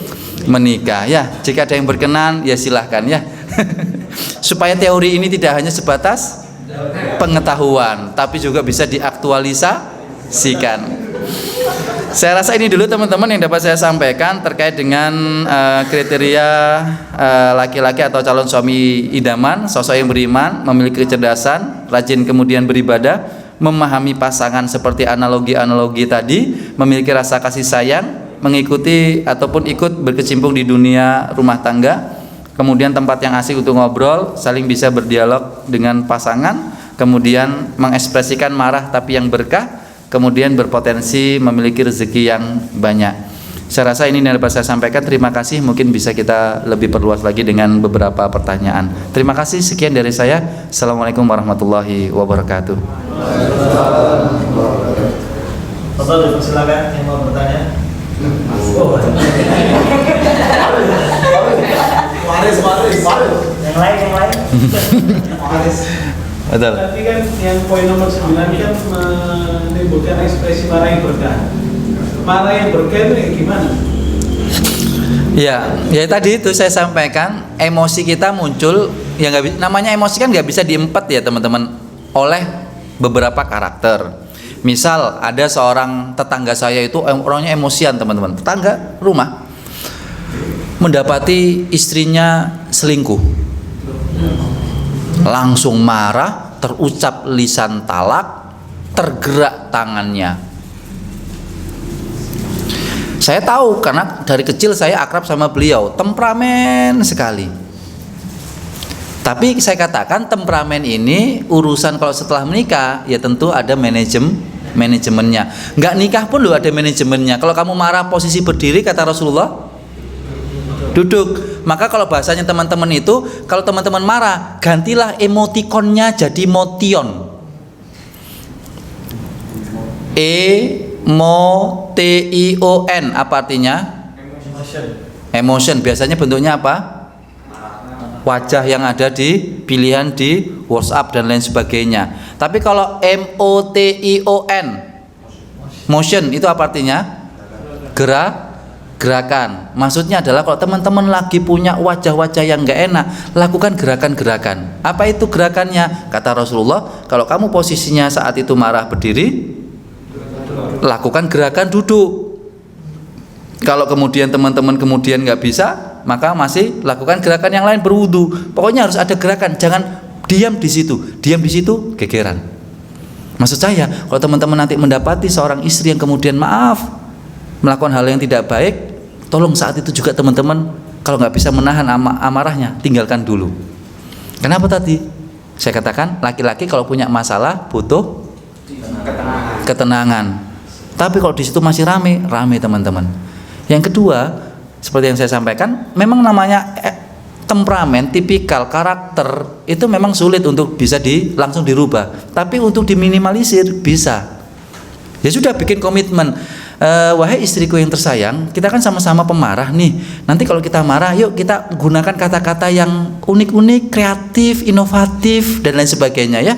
menikah. Ya, jika ada yang berkenan ya silahkan ya. Supaya teori ini tidak hanya sebatas pengetahuan, tapi juga bisa diaktualisasikan. Saya rasa ini dulu teman-teman yang dapat saya sampaikan terkait dengan kriteria laki-laki atau calon suami idaman, sosok yang beriman, memiliki kecerdasan, rajin kemudian beribadah, memahami pasangan seperti analogi-analogi tadi, memiliki rasa kasih sayang, mengikuti ataupun ikut berkecimpung di dunia rumah tangga, kemudian tempat yang asik untuk ngobrol, saling bisa berdialog dengan pasangan, kemudian mengekspresikan marah tapi yang berkah, kemudian berpotensi memiliki rezeki yang banyak. Saya rasa ini yang dapat saya sampaikan. Terima kasih. Mungkin bisa kita lebih perluas lagi dengan beberapa pertanyaan. Terima kasih. Sekian dari saya. Assalamualaikum warahmatullahi wabarakatuh. Bapak, silakan yang mau bertanya. Waris. Yang lain. Waris. Betul. Tapi kan yang poin nomor 9 kan menimbulkan ekspresi marah yang berkah. Marah yang berkah itu gimana? Ya tadi itu saya sampaikan, emosi kita muncul yang namanya emosi kan nggak bisa diempet ya teman-teman, oleh beberapa karakter. Misal ada seorang tetangga saya itu orangnya emosian teman-teman, tetangga rumah mendapati istrinya selingkuh, langsung marah, terucap lisan talak, tergerak tangannya. Saya tahu karena dari kecil saya akrab sama beliau, temperamen sekali. Tapi saya katakan temperamen ini urusan kalau setelah menikah ya tentu ada manajemennya. Nggak nikah pun loh ada manajemennya. Kalau kamu marah posisi berdiri kata Rasulullah, duduk. Maka kalau bahasanya teman-teman itu, kalau teman-teman marah, gantilah emotikonnya jadi motion. Emotion apa artinya? Emotion. Biasanya bentuknya apa? Wajah yang ada di pilihan di WhatsApp dan lain sebagainya. Tapi kalau motion itu apa artinya? Gerakan. Maksudnya adalah kalau teman-teman lagi punya wajah-wajah yang enggak enak, lakukan gerakan-gerakan. Apa itu gerakannya? Kata Rasulullah, kalau kamu posisinya saat itu marah berdiri, lakukan gerakan duduk. Kalau kemudian teman-teman kemudian nggak bisa, maka masih lakukan gerakan yang lain, berwudu. Pokoknya harus ada gerakan, jangan diam di situ. Diam di situ gegeran. Maksud saya, kalau teman-teman nanti mendapati seorang istri yang kemudian melakukan hal yang tidak baik, tolong saat itu juga teman-teman kalau nggak bisa menahan amarahnya, tinggalkan dulu. Kenapa tadi? Saya katakan laki-laki kalau punya masalah butuh ketenangan. Tapi kalau di situ masih rame teman-teman. Yang kedua, seperti yang saya sampaikan, memang namanya temperamen, tipikal, karakter itu memang sulit untuk bisa langsung dirubah. Tapi untuk diminimalisir bisa. Ya sudah, bikin komitmen. Wahai istriku yang tersayang, kita kan sama-sama pemarah nih. Nanti kalau kita marah, yuk kita gunakan kata-kata yang unik-unik, kreatif, inovatif dan lain sebagainya ya.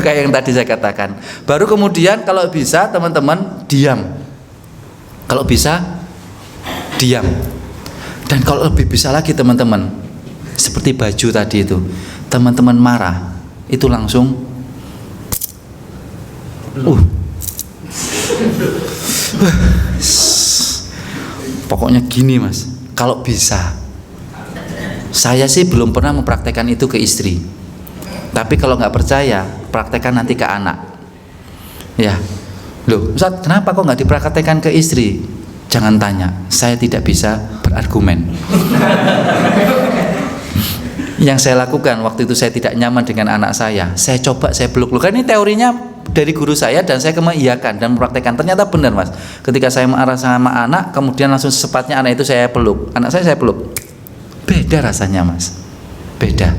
Kayak yang tadi saya katakan. Baru kemudian kalau bisa teman-teman diam. Kalau bisa diam. Dan kalau lebih bisa lagi teman-teman, seperti baju tadi itu, teman-teman marah itu langsung pokoknya gini mas, kalau bisa. Saya sih belum pernah mempraktekkan itu ke istri, tapi kalau nggak percaya praktekkan nanti ke anak ya. Loh Ustaz, kenapa kok nggak dipraktekkan ke istri? Jangan tanya, saya tidak bisa berargumen. Yang saya lakukan waktu itu, saya tidak nyaman dengan anak saya coba saya peluk. Kan ini teorinya dari guru saya dan saya mengiyakan dan mempraktekkan. Ternyata benar mas, ketika saya marah sama anak, kemudian langsung secepatnya anak itu saya peluk, anak saya peluk, beda rasanya mas, beda.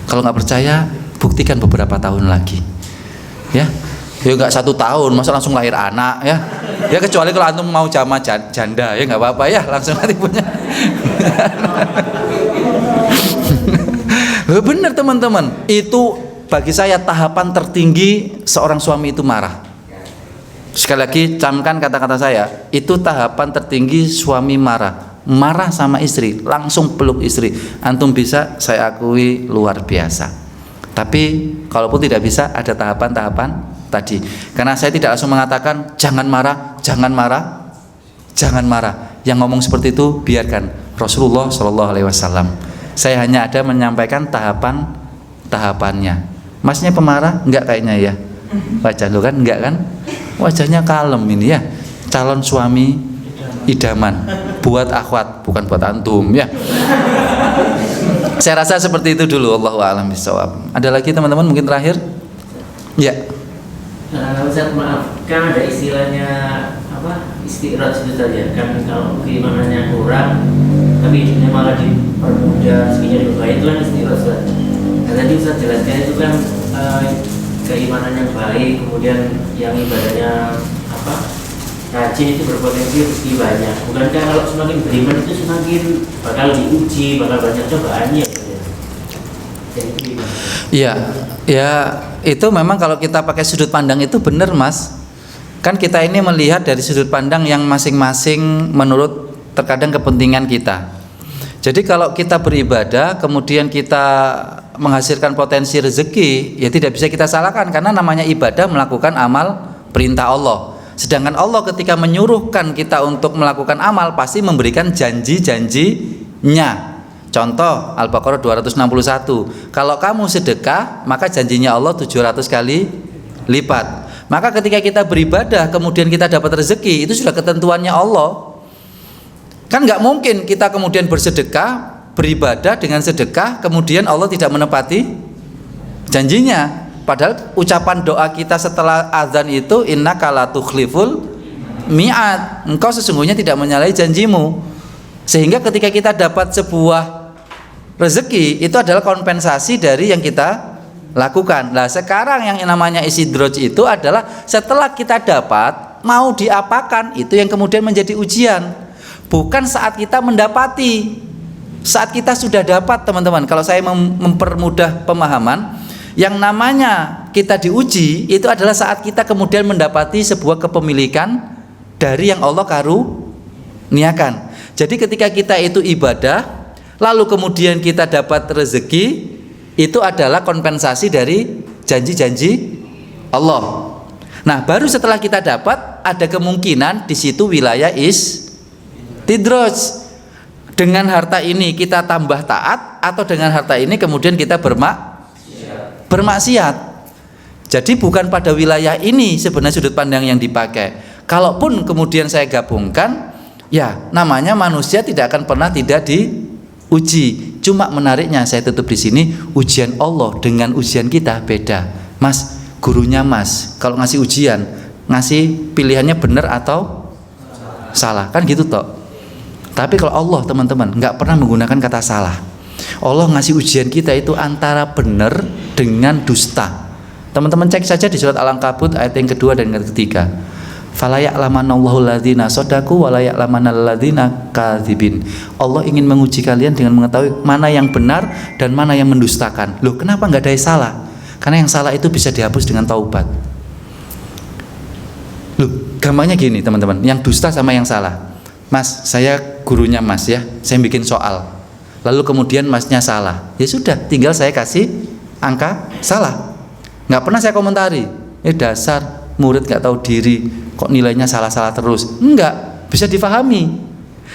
Kalau nggak percaya, buktikan beberapa tahun lagi ya. Ya nggak 1 tahun, masa langsung lahir anak ya. Ya kecuali kalau antum mau jama janda ya nggak apa-apa ya, langsung nanti punya. Benar teman-teman, itu bagi saya tahapan tertinggi seorang suami itu marah. Sekali lagi camkan kata-kata saya, itu tahapan tertinggi suami marah. Marah sama istri, langsung peluk istri. Antum bisa, saya akui luar biasa. Tapi kalaupun tidak bisa, ada tahapan-tahapan tadi. Karena saya tidak langsung mengatakan jangan marah, jangan marah, jangan marah. Yang ngomong seperti itu biarkan Rasulullah Shallallahu Alaihi Wasallam. Saya hanya ada menyampaikan tahapannya. Masnya pemarah? Enggak kayaknya ya. Wajah lo kan enggak kan? Wajahnya kalem ini ya. Calon suami idaman buat akhwat, bukan buat antum ya. Saya rasa seperti itu dulu. Allahu a'lam bishawab. Ada lagi teman-teman mungkin terakhir? Ya. Ustaz, maaf, kan ada istilahnya apa? Istiraj itu tadi ya. Kan kalau keimanannya kurang tapi hidupnya malah dipermudah, sekinya lebih baik, itu kan istiraj. Nah, tadi Ustaz jelaskan itu kan keimanan yang baik, kemudian yang ibadahnya apa? Rajin itu berpotensi rezeki banyak. Bukankah kalau semakin beriman itu semakin bakal diuji, bakal banyak cobaannya gitu ya? Jadi itu gimana? Iya, ya itu memang kalau kita pakai sudut pandang itu benar Mas. Kan kita ini melihat dari sudut pandang yang masing-masing menurut terkadang kepentingan kita. Jadi kalau kita beribadah kemudian kita menghasilkan potensi rezeki, ya tidak bisa kita salahkan karena namanya ibadah melakukan amal perintah Allah. Sedangkan Allah ketika menyuruhkan kita untuk melakukan amal pasti memberikan janji-janjinya. Contoh Al-Baqarah 261. Kalau kamu sedekah maka janjinya Allah 700 kali lipat. Maka ketika kita beribadah kemudian kita dapat rezeki, itu sudah ketentuannya Allah. Kan nggak mungkin kita kemudian bersedekah, beribadah dengan sedekah kemudian Allah tidak menepati janjinya. Padahal ucapan doa kita setelah azan itu innaka la tukhliful mi'ad, engkau sesungguhnya tidak menyalahi janjimu. Sehingga ketika kita dapat sebuah rezeki itu adalah kompensasi dari yang kita lakukan. Nah sekarang yang namanya istidraj itu adalah setelah kita dapat mau diapakan, itu yang kemudian menjadi ujian. Bukan saat kita mendapati. Saat kita sudah dapat teman-teman, kalau saya mempermudah pemahaman, yang namanya kita diuji itu adalah saat kita kemudian mendapati sebuah kepemilikan dari yang Allah karuniakan. Jadi ketika kita itu ibadah lalu kemudian kita dapat rezeki, itu adalah kompensasi dari janji-janji Allah. Nah, baru setelah kita dapat ada kemungkinan di situ wilayah istidraj. Dengan harta ini kita tambah taat atau dengan harta ini kemudian kita bermaksiat. Jadi bukan pada wilayah ini sebenarnya sudut pandang yang dipakai. Kalaupun kemudian saya gabungkan, ya namanya manusia tidak akan pernah tidak diuji. Cuma menariknya saya tutup di sini, ujian Allah dengan ujian kita beda. Mas, gurunya Mas, kalau ngasih ujian, ngasih pilihannya benar atau salah, kan gitu toh. Tapi kalau Allah teman-teman nggak pernah menggunakan kata salah. Allah ngasih ujian kita itu antara benar dengan dusta. Teman-teman cek saja di surat Al-Ankabut ayat yang kedua dan yang ketiga. Fala ya'lamanallahu alladzina shadaqu wa la ya'lamanal ladzina kadzibin. Allah ingin menguji kalian dengan mengetahui mana yang benar dan mana yang mendustakan. Loh, kenapa enggak ada yang salah? Karena yang salah itu bisa dihapus dengan taubat. Loh, gampangnya gini teman-teman, yang dusta sama yang salah. Mas, saya gurunya Mas ya, saya bikin soal. Lalu kemudian Masnya salah. Ya sudah, tinggal saya kasih angka salah. Nggak pernah saya komentari. Dasar murid nggak tahu diri, kok nilainya salah-salah terus. Enggak, bisa difahami.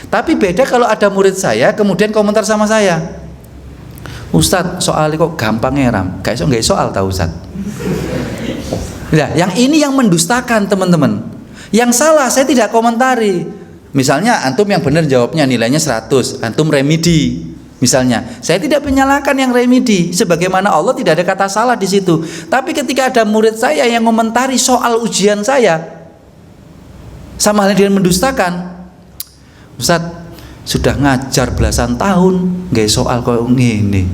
Tapi beda kalau ada murid saya kemudian komentar sama saya. Ustadz, soalnya kok gampang ngeram. Gak soal tahu Ustadz. Nah, yang ini yang mendustakan teman-teman. Yang salah saya tidak komentari. Misalnya antum yang benar jawabnya nilainya 100, antum remedi. Misalnya, saya tidak menyalahkan yang remedi, sebagaimana Allah tidak ada kata salah di situ. Tapi ketika ada murid saya yang komentari soal ujian saya, sama halnya dengan mendustakan. Ustaz, sudah ngajar belasan tahun, nggak soal kok ngene.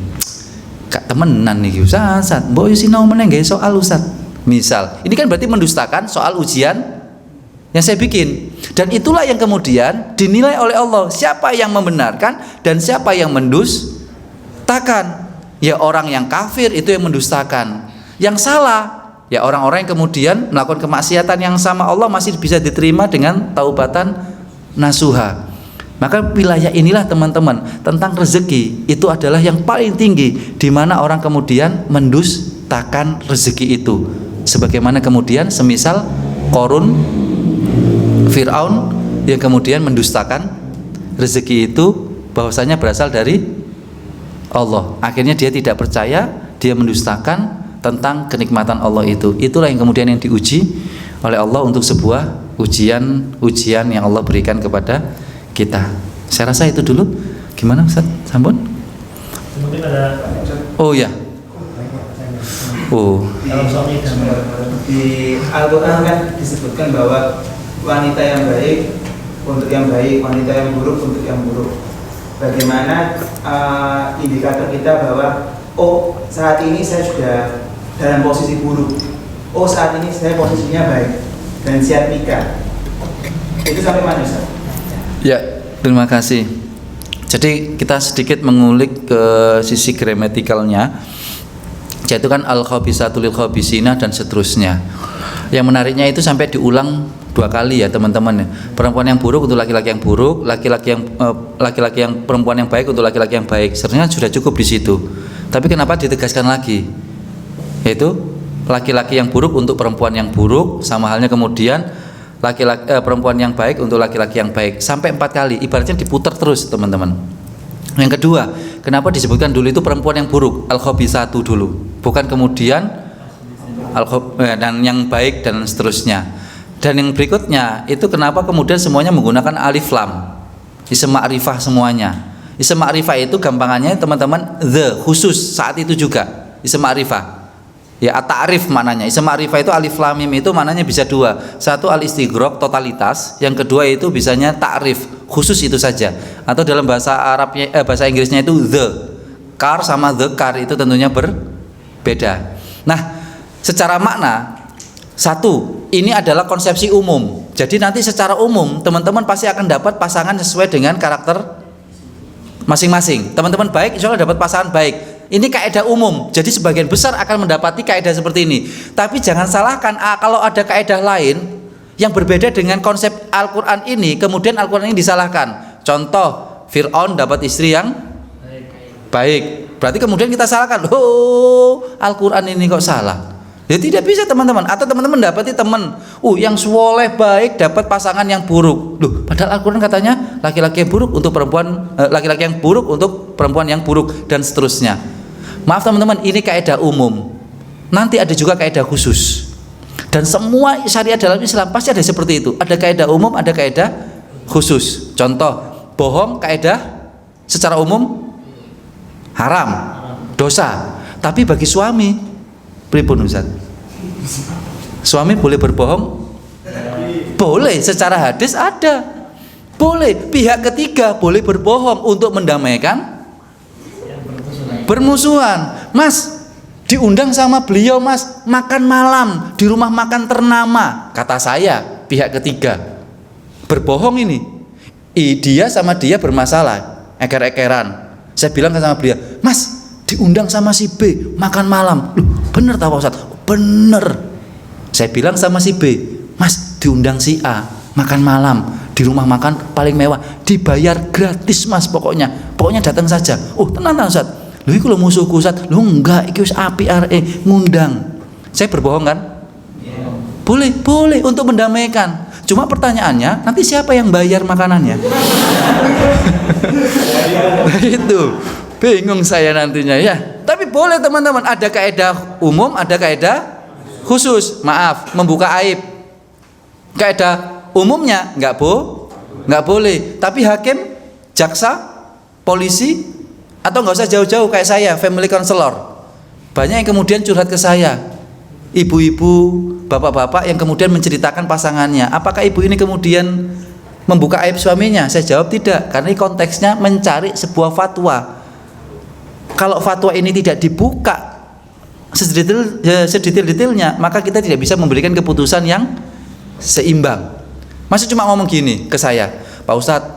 Kak temenan nih Ustaz, mbok yo sinau meneh nggak soal Ustaz. Misal, ini kan berarti mendustakan soal ujian yang saya bikin. Dan itulah yang kemudian dinilai oleh Allah, siapa yang membenarkan dan siapa yang mendustakan. Ya orang yang kafir itu yang mendustakan. Yang salah ya orang-orang yang kemudian melakukan kemaksiatan yang sama Allah masih bisa diterima dengan taubatan nasuha. Maka wilayah inilah teman-teman tentang rezeki itu adalah yang paling tinggi, di mana orang kemudian mendustakan rezeki itu. Sebagaimana kemudian semisal Qarun, Fir'aun yang kemudian mendustakan rezeki itu bahwasanya berasal dari Allah. Akhirnya dia tidak percaya, dia mendustakan tentang kenikmatan Allah itu. Itulah yang kemudian yang diuji oleh Allah untuk sebuah ujian yang Allah berikan kepada kita. Saya rasa itu dulu. Gimana Ustaz Sambun? Mungkin ada Oh ya. Oh. dalam suami dan Di Al-Quran kan disebutkan bahwa wanita yang baik untuk yang baik, wanita yang buruk untuk yang buruk. Bagaimana indikator kita bahwa oh saat ini saya sudah dalam posisi buruk, oh saat ini saya posisinya baik dan siap nikah. Itu sampai mana Ustaz? Ya, terima kasih. Jadi kita sedikit mengulik ke sisi gramatikalnya, yaitu kan al-khabisatu lil khabisina dan seterusnya. Yang menariknya itu sampai diulang 2 kali ya teman-teman. Perempuan yang buruk untuk laki-laki yang buruk, laki-laki yang perempuan yang baik untuk laki-laki yang baik. Sebenarnya sudah cukup di situ. Tapi kenapa ditegaskan lagi? Yaitu laki-laki yang buruk untuk perempuan yang buruk, sama halnya kemudian perempuan yang baik untuk laki-laki yang baik, sampai 4 kali. Ibaratnya diputar terus teman-teman. Yang kedua, kenapa disebutkan dulu itu perempuan yang buruk, al-khabisatu dulu, bukan kemudian dan yang baik dan seterusnya. Dan yang berikutnya itu kenapa kemudian semuanya menggunakan alif lam, isim ma'rifah semuanya. Isim ma'rifah itu gampangannya teman-teman the, khusus saat itu juga isim ma'rifah. Ya, at-ta'rif maknanya. Isim ma'rifah itu alif lam mim itu maknanya bisa 2. Satu al-istighraq, totalitas, yang kedua itu bisanya ta'rif, khusus itu saja. Atau dalam bahasa Arabnya bahasa Inggrisnya itu the. Car sama the car itu tentunya berbeda. Nah, secara makna satu, ini adalah konsepsi umum. Jadi nanti secara umum teman-teman pasti akan dapat pasangan sesuai dengan karakter masing-masing. Teman-teman baik insya Allah dapat pasangan baik. Ini kaidah umum. Jadi sebagian besar akan mendapati kaidah seperti ini. Tapi jangan salahkan kalau ada kaidah lain yang berbeda dengan konsep Al-Qur'an ini, kemudian Al-Qur'an ini disalahkan. Contoh, Fir'aun dapat istri yang baik. Berarti kemudian kita salahkan. Oh, Al-Qur'an ini kok salah? Ya tidak bisa teman-teman. Atau teman-teman dapati teman yang soleh baik dapat pasangan yang buruk. Loh, padahal Al-Qur'an katanya laki-laki yang buruk untuk perempuan, laki-laki yang buruk untuk perempuan yang buruk dan seterusnya. Maaf teman-teman, ini kaidah umum. Nanti ada juga kaidah khusus. Dan semua syariat dalam Islam pasti ada seperti itu. Ada kaidah umum, ada kaidah khusus. Contoh, bohong kaidah secara umum haram, dosa. Tapi bagi suami, pripun Ustaz? Suami boleh berbohong? Boleh, secara hadis ada. Boleh, pihak ketiga boleh berbohong untuk mendamaikan bermusuhan. Mas, diundang sama beliau Mas makan malam di rumah makan ternama. Kata saya, pihak ketiga berbohong ini. Dia sama dia bermasalah, eker-ekeran. Saya bilang sama beliau, Mas, diundang sama si B makan malam. Loh, bener tahu Pak Ustaz? Bener. Saya bilang sama si B, Mas, diundang si A makan malam di rumah makan paling mewah, dibayar gratis Mas, pokoknya datang saja. Oh, tenang Ustaz. Loh, iku lho musuhku Ustaz. Loh, enggak, iki wis apik areke ngundang. Saya berbohong kan? Boleh untuk mendamaikan. Cuma pertanyaannya, nanti siapa yang bayar makanannya? Nah, itu bingung saya nantinya ya. Tapi boleh teman-teman, ada kaidah umum, ada kaidah khusus. Maaf, membuka aib. Kaidah umumnya nggak boleh. Tapi hakim, jaksa, polisi, atau nggak usah jauh-jauh kayak saya, family counselor. Banyak yang kemudian curhat ke saya. Ibu-ibu, bapak-bapak yang kemudian menceritakan pasangannya. Apakah ibu ini kemudian membuka aib suaminya? Saya jawab tidak, karena ini konteksnya mencari sebuah fatwa. Kalau fatwa ini tidak dibuka sedetail-detailnya, maka kita tidak bisa memberikan keputusan yang seimbang. Masih cuma ngomong gini ke saya, Pak Ustadz,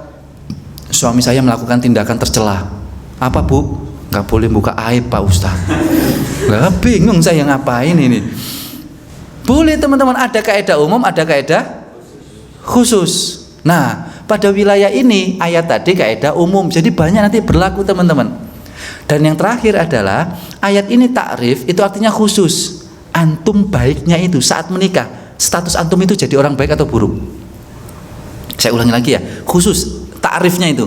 suami saya melakukan tindakan tercela. Apa Bu? Nggak boleh buka aib Pak Ustadz. Lah, bingung saya ngapain ini. Boleh teman-teman, ada kaidah umum, ada kaidah khusus. Nah, pada wilayah ini ayat tadi kaidah umum, jadi banyak nanti berlaku teman-teman. Dan yang terakhir adalah ayat ini takrif, itu artinya khusus. antum baiknya itu saat menikah, status antum itu jadi orang baik atau buruk? Saya ulangi lagi ya, khusus takrifnya itu.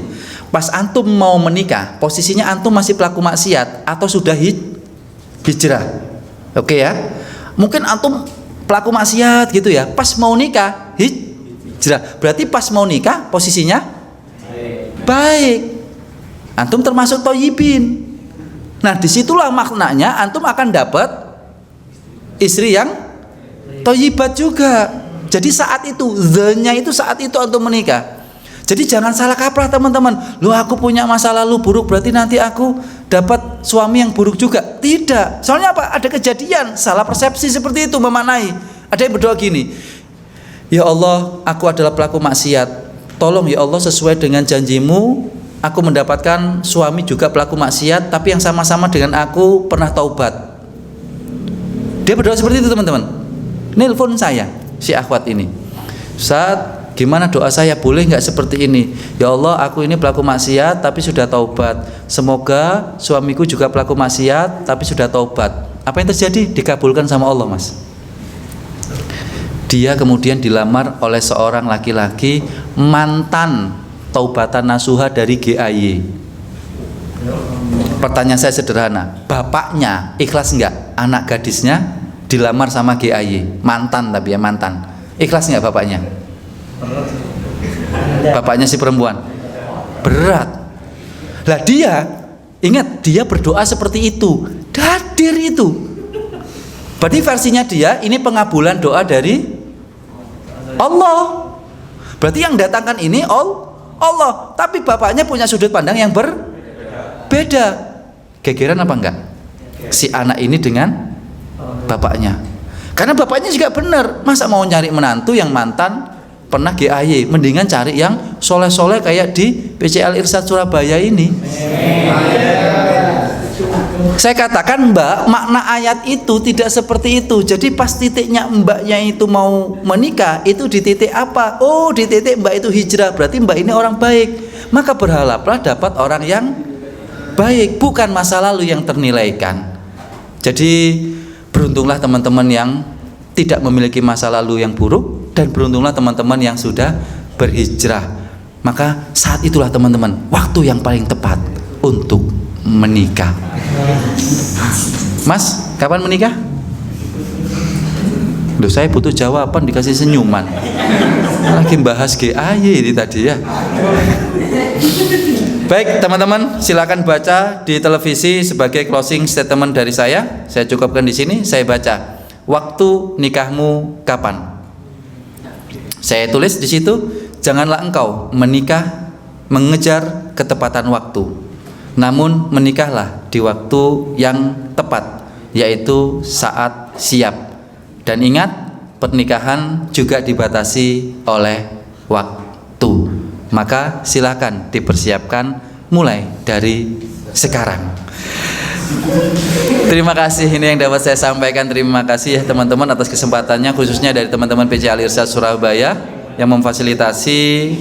Pas antum mau menikah, posisinya antum masih pelaku maksiat atau sudah hijrah? Oke ya. Mungkin antum pelaku maksiat gitu ya. Pas mau nikah, hijrah. Berarti pas mau nikah posisinya baik. Antum termasuk thayyibin. Nah, disitulah maknanya antum akan dapat istri yang thayyibat juga. Jadi saat itu, the-nya itu saat itu antum menikah. Jadi jangan salah kaprah teman-teman. Loh, aku punya masa lalu buruk, berarti nanti aku dapat suami yang buruk juga. Tidak. Soalnya apa? Ada kejadian, salah persepsi seperti itu memaknai. Ada yang berdoa gini, ya Allah, aku adalah pelaku maksiat. Tolong ya Allah, sesuai dengan janjimu, aku mendapatkan suami juga pelaku maksiat, tapi yang sama-sama dengan aku pernah taubat. Dia berdoa seperti itu teman-teman. Nelpon saya, si akhwat ini. Ustaz, gimana doa saya, boleh nggak seperti ini? Ya Allah, aku ini pelaku maksiat tapi sudah taubat. Semoga suamiku juga pelaku maksiat tapi sudah taubat. Apa yang terjadi? Dikabulkan sama Allah, Mas. Dia kemudian dilamar oleh seorang laki-laki mantan taubatan nasuha dari GAY. Pertanyaan saya sederhana, bapaknya ikhlas nggak anak gadisnya dilamar sama GAY? Mantan tapi ya, mantan. Ikhlas nggak bapaknya? Bapaknya si perempuan berat. Lah dia, ingat, dia berdoa seperti itu, hadir itu. Berarti versinya dia ini pengabulan doa dari Allah. Berarti yang datangkan ini Allah. Tapi bapaknya punya sudut pandang yang berbeda. Gegeran apa enggak si anak ini dengan bapaknya? Karena bapaknya juga benar. Masa mau nyari menantu yang mantan pernah GAY, mendingan cari yang soleh-soleh kayak di PCL Irsyad Surabaya ini. Saya katakan, Mbak, makna ayat itu tidak seperti itu. Jadi pas titiknya mbaknya itu mau menikah, itu di titik apa? Oh, di titik mbak itu hijrah, berarti mbak ini orang baik. Maka berharaplah dapat orang yang baik, bukan masa lalu yang ternilaikan. Jadi beruntunglah teman-teman yang tidak memiliki masa lalu yang buruk, dan beruntunglah teman-teman yang sudah berhijrah. Maka saat itulah teman-teman waktu yang paling tepat untuk menikah. Mas, kapan menikah? Loh, saya butuh jawaban, dikasih senyuman. Lagi bahas GAY ini tadi ya. Baik teman-teman, silakan baca di televisi sebagai closing statement dari saya. Saya cukupkan di sini. Saya baca, waktu nikahmu kapan? Saya tulis di situ, janganlah engkau menikah mengejar ketepatan waktu, namun menikahlah di waktu yang tepat, yaitu saat siap. Dan ingat, pernikahan juga dibatasi oleh waktu. Maka silakan dipersiapkan mulai dari sekarang. Terima kasih, ini yang dapat saya sampaikan. Terima kasih ya teman-teman atas kesempatannya, khususnya dari teman-teman PCL Irsyad Surabaya yang memfasilitasi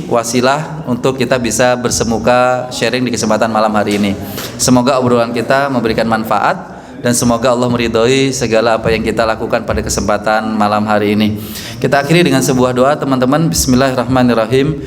wasilah untuk kita bisa bersemuka sharing di kesempatan malam hari ini. Semoga obrolan kita memberikan manfaat, dan semoga Allah meridhoi segala apa yang kita lakukan pada kesempatan malam hari ini. Kita akhiri dengan sebuah doa teman-teman. Bismillahirrahmanirrahim.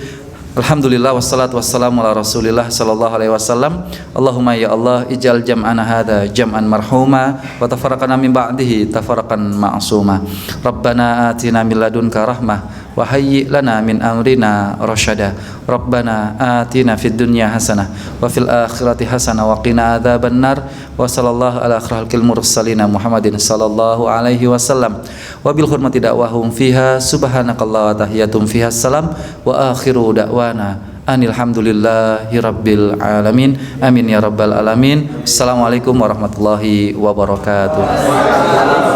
Alhamdulillah wassalatu wassalamu ala Rasulillah sallallahu alaihi wasallam. Allahumma ya Allah, ij'al jam'ana hadza jam'an marhuma wa tafarraqana min ba'dihi tafarraqan ma'suma. Rabbana atina min ladunka rahmah wa hayyi lana min amrina rasyada. Rabbana atina fid dunya hasanah wa fil akhirati hasanah wa qina adzabannar. Wa sallallahu ala khalqil mursalin Muhammadin sallallahu alaihi wasallam. Wa bil hurmati da'wahum fiha subhanakallah wa tahiyatum fiha salam wa akhiru da'wana anilhamdulillahi rabbil alamin. Amin ya rabbal alamin. Assalamualaikum warahmatullahi wabarakatuh.